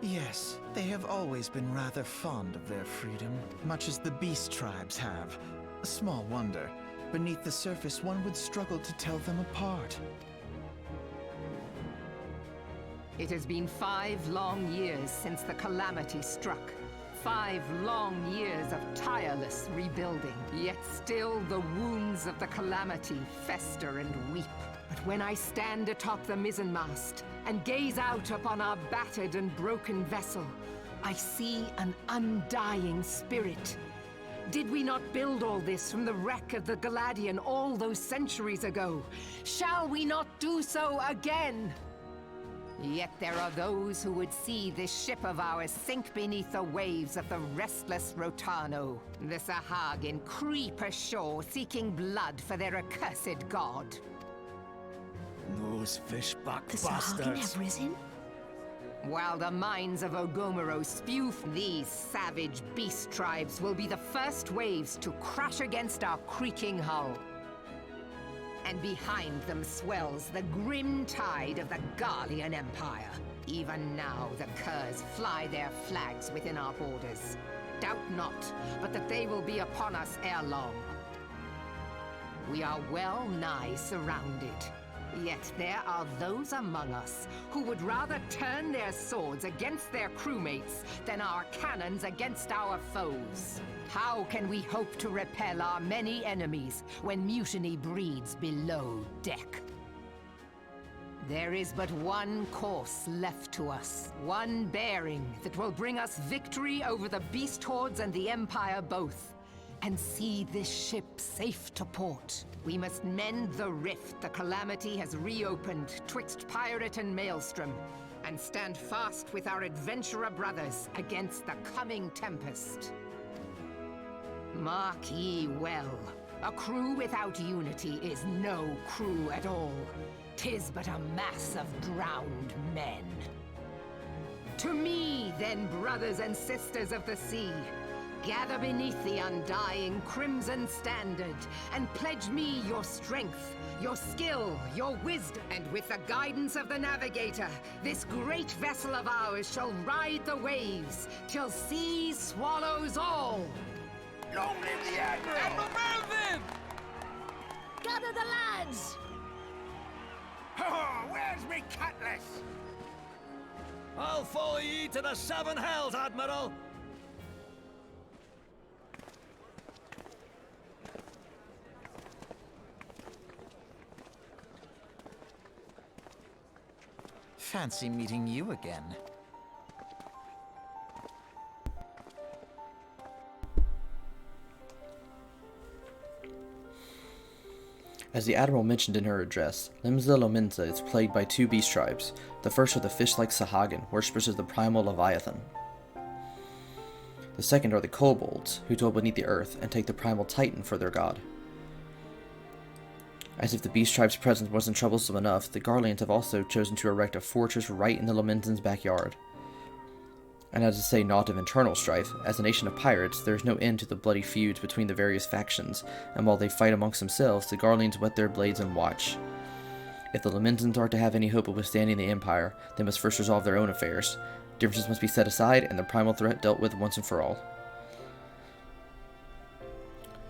Yes, they have always been rather fond of their freedom, much as the beast tribes have. Small wonder. Beneath the surface, one would struggle to tell them apart. It has been 5 long years since the calamity struck. 5 long years of tireless rebuilding, yet still the wounds of the calamity fester and weep. But when I stand atop the mizzenmast and gaze out upon our battered and broken vessel, I see an undying spirit. Did we not build all this from the wreck of the Galadian all those centuries ago? Shall we not do so again? Yet there are those who would see this ship of ours sink beneath the waves of the restless Rotano. The Sahagin creep ashore seeking blood for their accursed god. Those fishback The Sahagin have risen? While the mines of Ogomoro spew, these savage beast tribes will be the first waves to crash against our creaking hull. And behind them swells the grim tide of the Garlean Empire. Even now, the Curs fly their flags within our borders. Doubt not, but that they will be upon us ere long. We are well nigh surrounded. Yet there are those among us who would rather turn their swords against their crewmates than our cannons against our foes. How can we hope to repel our many enemies when mutiny breeds below deck? There is but one course left to us, one bearing that will bring us victory over the beast hordes and the Empire both, and see this ship safe to port. We must mend the rift the calamity has reopened twixt pirate and maelstrom, and stand fast with our adventurer brothers against the coming tempest. Mark ye well, a crew without unity is no crew at all. 'Tis but a mass of drowned men. To me, then, brothers and sisters of the sea, gather beneath the undying crimson standard, and pledge me your strength, your skill, your wisdom. And with the guidance of the navigator, this great vessel of ours shall ride the waves, till sea swallows all. Long live the Admiral! Admiral Mervyn! Gather the lads! Oh, where's me cutlass? I'll follow ye to the 7 hells, Admiral! Fancy meeting you again. As the Admiral mentioned in her address, Limsa Lominsa is plagued by 2 beast tribes. The first are the fish-like Sahagin, worshippers of the primal Leviathan. The second are the kobolds, who dwell beneath the earth and take the primal Titan for their god. As if the beast tribe's presence wasn't troublesome enough, the Garleans have also chosen to erect a fortress right in the Lamentan's backyard. And as to say naught of internal strife, as a nation of pirates, there is no end to the bloody feuds between the various factions, and while they fight amongst themselves, the Garleans whet their blades and watch. If the Lamentans are to have any hope of withstanding the Empire, they must first resolve their own affairs. Differences must be set aside, and the primal threat dealt with once and for all.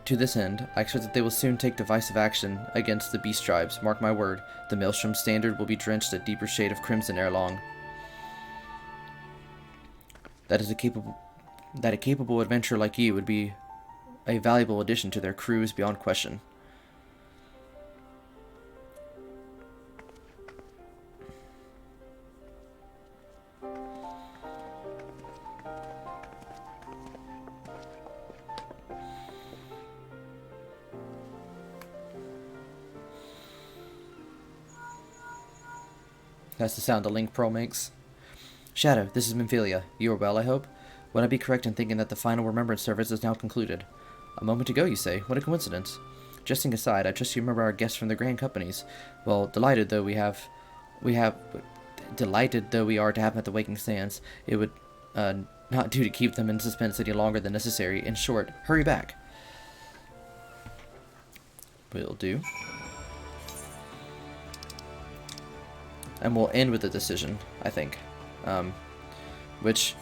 To this end, I expect that they will soon take decisive action against the beast tribes. Mark my word, the Maelstrom standard will be drenched a deeper shade of crimson ere long. That a capable adventurer like you would be a valuable addition to their crews beyond question. That's the sound the Link Pearl makes. Shadow, this is Memphilia. You are well, I hope? Would I be correct in thinking that the final remembrance service is now concluded? A moment ago, you say? What a coincidence. Jesting aside, I trust you remember our guests from the Grand Companies. Well, delighted though we are to have them at the Waking Sands, it would not do to keep them in suspense any longer than necessary. In short, hurry back. Will do. And we'll end with a decision, I think. Which,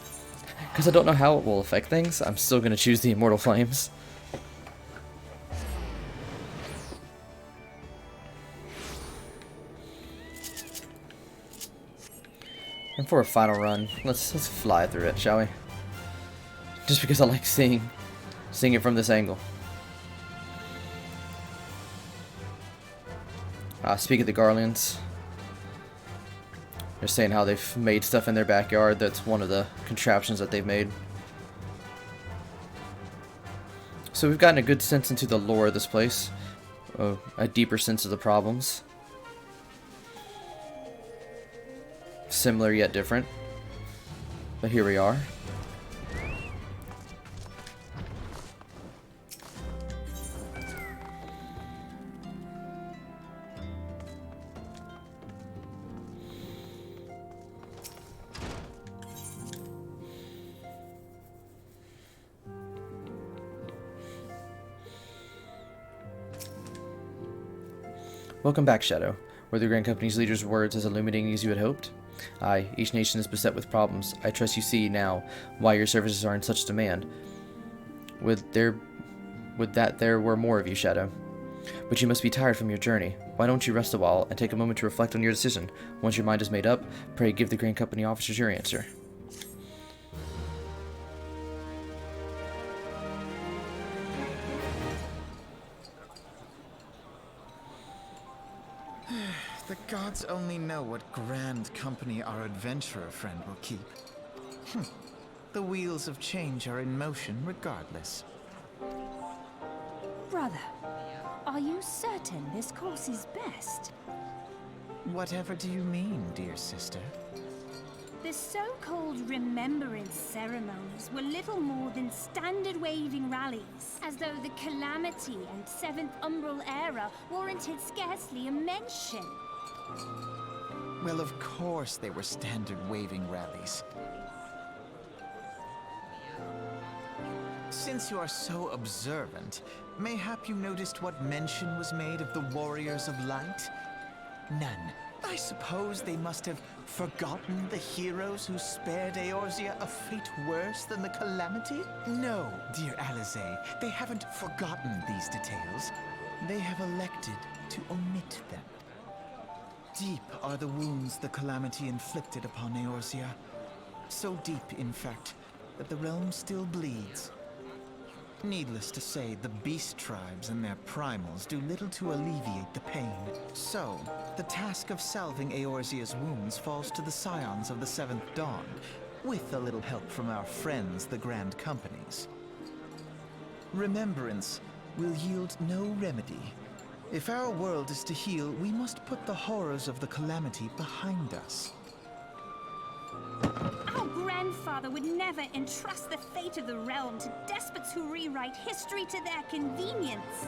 because I don't know how it will affect things, I'm still going to choose the Immortal Flames. And for a final run, let's fly through it, shall we? just because I like seeing it from this angle. Speak of the Garlands. They're saying how they've made stuff in their backyard. That's one of the contraptions that they've made. So we've gotten a good sense into the lore of this place. A deeper sense of the problems. Similar yet different. But here we are. Welcome back, Shadow. Were the Grand Company's leader's words as illuminating as you had hoped? Aye, each nation is beset with problems. I trust you see now why your services are in such demand. Would that there were more of you, Shadow. But you must be tired from your journey. Why don't you rest a while and take a moment to reflect on your decision? Once your mind is made up, pray give the Grand Company officers your answer. The gods only know what grand company our adventurer friend will keep. The wheels of change are in motion regardless. Brother, are you certain this course is best? Whatever do you mean, dear sister? The so-called remembrance ceremonies were little more than standard waving rallies, as though the Calamity and Seventh Umbral era warranted scarcely a mention. Well, of course they were standard waving rallies. Since you are so observant, mayhap you noticed what mention was made of the Warriors of Light? None. I suppose they must have forgotten the heroes who spared Eorzea a fate worse than the Calamity? No, dear Alizé, they haven't forgotten these details. They have elected to omit them. Deep are the wounds the Calamity inflicted upon Eorzea. So deep, in fact, that the realm still bleeds. Needless to say, the beast tribes and their primals do little to alleviate the pain. So, the task of salving Eorzea's wounds falls to the scions of the Seventh Dawn, with a little help from our friends, the Grand Companies. Remembrance will yield no remedy. If our world is to heal, we must put the horrors of the Calamity behind us. Our grandfather would never entrust the fate of the realm to despots who rewrite history to their convenience.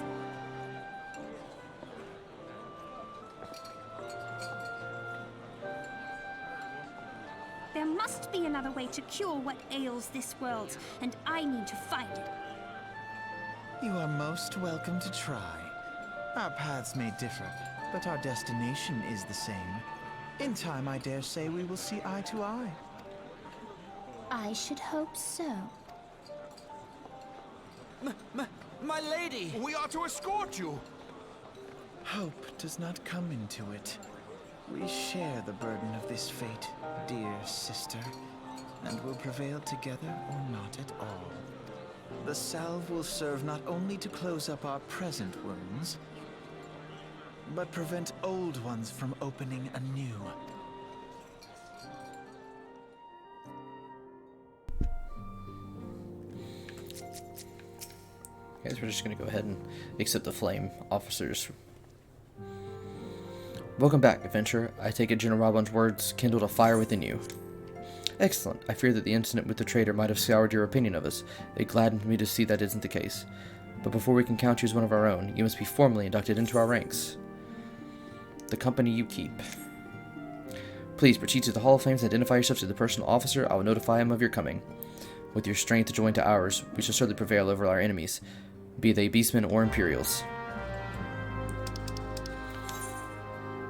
There must be another way to cure what ails this world, and I need to find it. You are most welcome to try. Our paths may differ, but our destination is the same. In time, I dare say we will see eye to eye. I should hope so. My lady! We are to escort you! Hope does not come into it. We share the burden of this fate, dear sister, and will prevail together or not at all. The salve will serve not only to close up our present wounds, but prevent old ones from opening anew. Guys, we're just gonna go ahead and accept the flame officers. Welcome back, adventurer. I take it General Robon's words kindled a fire within you. Excellent. I fear that the incident with the traitor might have soured your opinion of us. It gladdened me to see that isn't the case. But before we can count you as one of our own, you must be formally inducted into our ranks. The company you keep. Please proceed to the Hall of Fame and identify yourself to the personal officer. I will notify him of your coming. With your strength to join to ours, we shall certainly prevail over our enemies, be they beastmen or Imperials.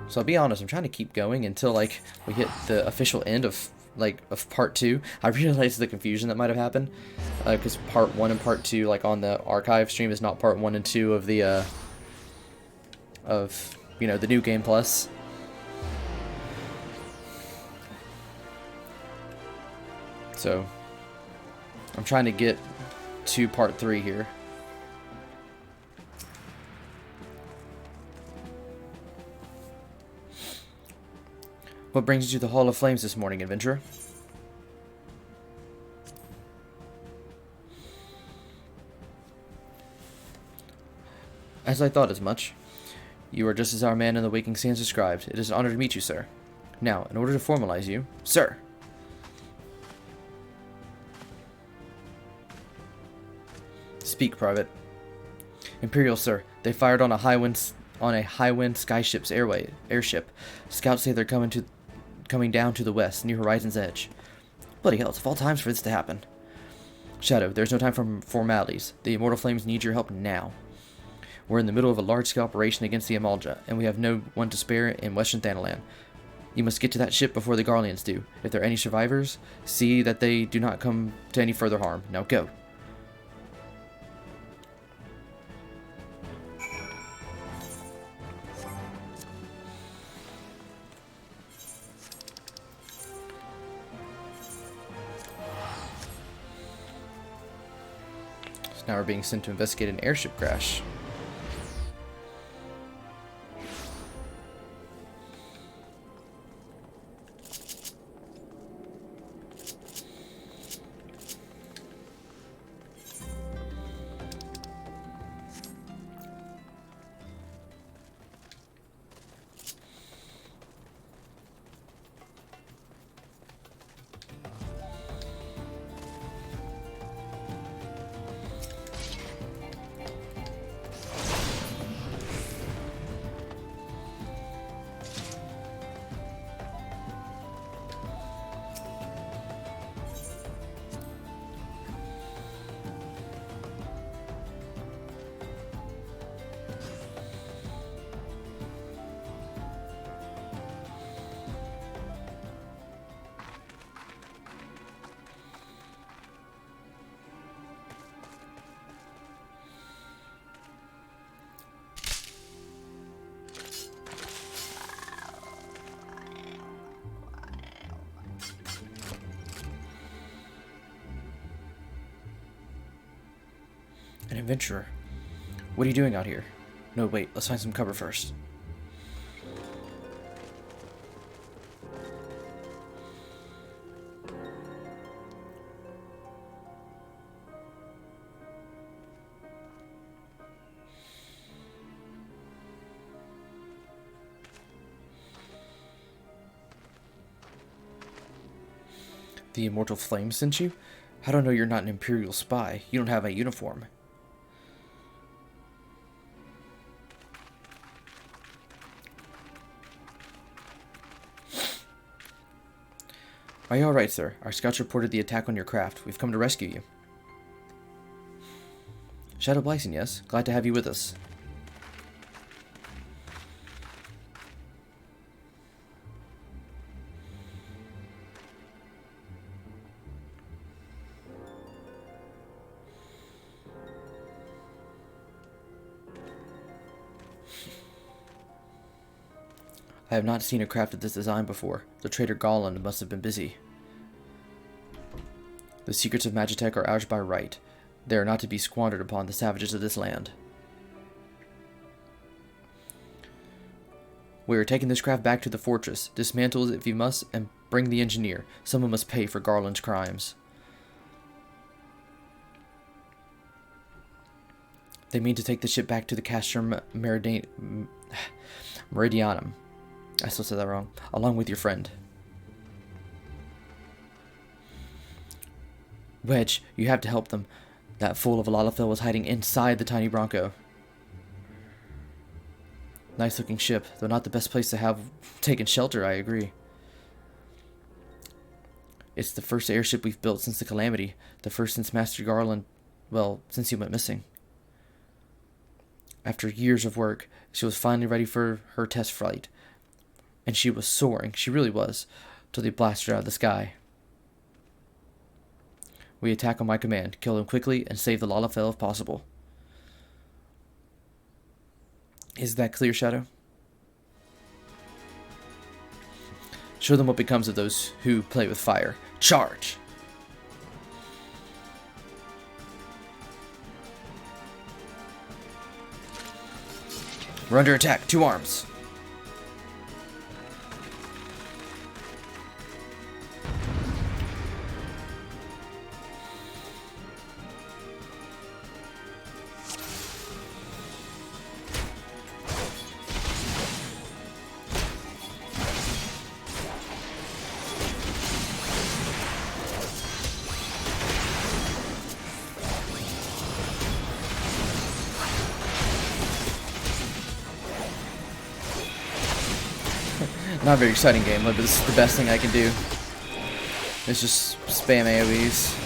So I'll be honest, I'm trying to keep going until like we hit the official end of part 2. I realized the confusion that might have happened because part 1 and part 2, like on the archive stream, is not part 1 and 2 of the the new game plus. So I'm trying to get to part 3 here. What brings you to the Hall of Flames this morning, adventurer? As I thought as much. You are just as our man in the Waking Sands described. It is an honor to meet you, sir. Now, in order to formalize you, sir! Speak, Private. Imperial, sir. They fired on a high wind skyship's airship. Scouts say they're coming down to the west, near Horizon's Edge. Bloody hell, it's of all times for this to happen. Shadow, there's no time for formalities. The Immortal Flames need your help now. We're in the middle of a large-scale operation against the Amalja, and we have no one to spare in Western Thanalan. You must get to that ship before the Garleans do. If there are any survivors, see that they do not come to any further harm. Now go. So now we're being sent to investigate an airship crash. An adventurer. What are you doing out here? No, wait, let's find some cover first. The Immortal Flame sent you? How do I know you're not an Imperial spy? You don't have a uniform. Are you alright, sir? Our scouts reported the attack on your craft. We've come to rescue you. Shadow Blyson, yes? Glad to have you with us. I have not seen a craft of this design before. The traitor Garland must have been busy. The secrets of Magitech are ours by right. They are not to be squandered upon the savages of this land. We are taking this craft back to the fortress. Dismantle it if you must, and bring the engineer. Someone must pay for Garland's crimes. They mean to take the ship back to the Castrum Meridianum. I still said that wrong. Along with your friend. Wedge, you have to help them. That fool of a Lalafell was hiding inside the tiny Bronco. Nice looking ship, though not the best place to have taken shelter, I agree. It's the first airship we've built since the Calamity. The first since Master Garland, well, since he went missing. After years of work, she was finally ready for her test flight. And she was soaring, she really was, till they blasted her out of the sky. We attack on my command, kill them quickly, and save the Lalafell if possible. Is that clear, Shadow? Show them what becomes of those who play with fire. Charge! We're under attack. 2 arms. Not a very exciting game, but this is the best thing I can do. It's just spam AoEs.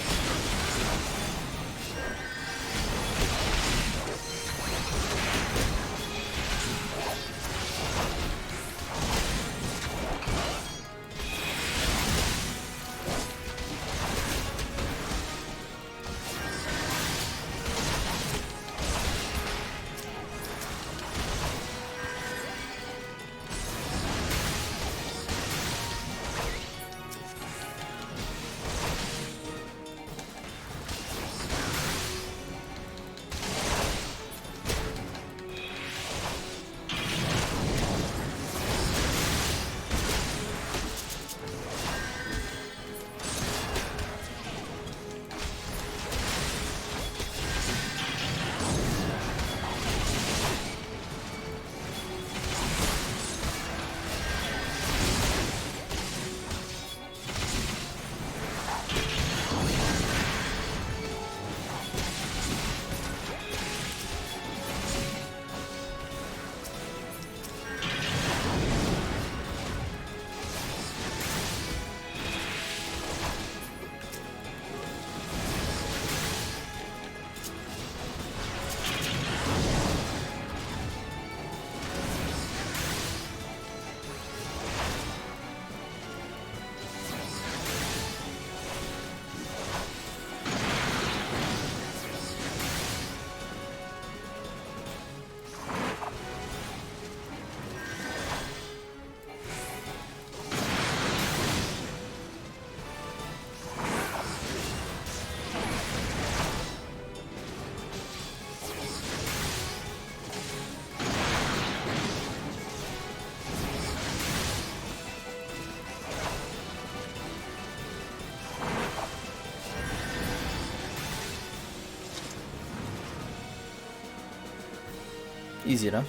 Easy enough.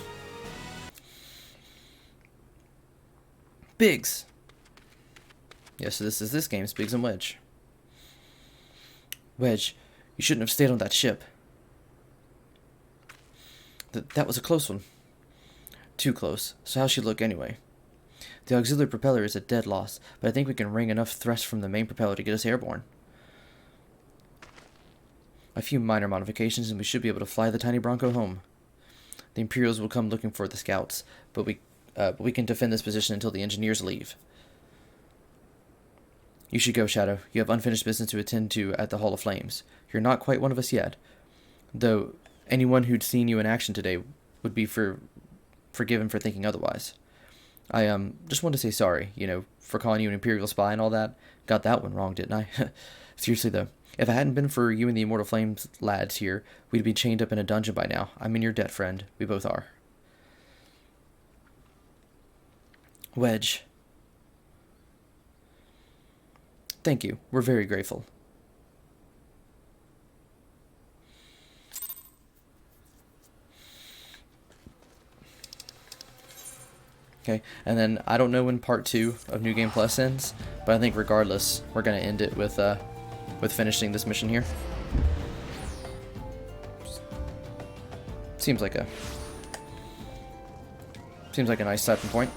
Biggs! Yeah, so this is this game's Biggs and Wedge. Wedge, you shouldn't have stayed on that ship. That was a close one. Too close. So how's she look anyway? The auxiliary propeller is a dead loss, but I think we can wring enough thrust from the main propeller to get us airborne. A few minor modifications and we should be able to fly the tiny Bronco home. The Imperials will come looking for the scouts, but we can defend this position until the engineers leave. You should go, Shadow. You have unfinished business to attend to at the Hall of Flames. You're not quite one of us yet, though anyone who'd seen you in action today would be forgiven for thinking otherwise. I just want to say sorry, for calling you an Imperial spy and all that. Got that one wrong, didn't I? Seriously though, if it hadn't been for you and the Immortal Flames lads here, we'd be chained up in a dungeon by now. I'm in your debt, friend. We both are. Wedge. Thank you. We're very grateful. Okay, and then I don't know when part 2 of New Game Plus ends, but I think regardless, we're gonna end it with finishing this mission here. Seems like a nice stopping point.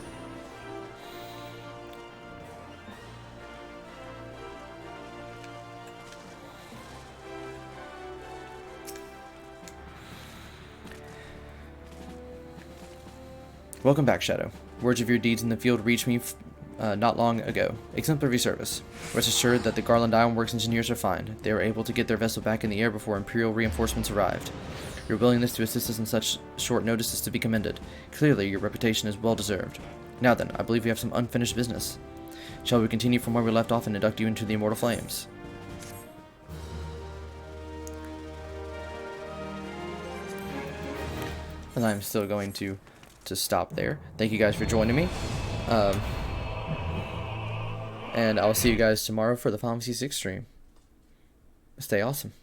Welcome back, Shadow. Words of your deeds in the field reached me not long ago. Exemplary service. Rest assured that the Garland Ironworks engineers are fine. They were able to get their vessel back in the air before Imperial reinforcements arrived. Your willingness to assist us in such short notice is to be commended. Clearly, your reputation is well deserved. Now then, I believe we have some unfinished business. Shall we continue from where we left off and induct you into the Immortal Flames? And I'm still going to to stop there. Thank you guys for joining me. And I'll see you guys tomorrow for the Final Fantasy 6 stream. Stay awesome.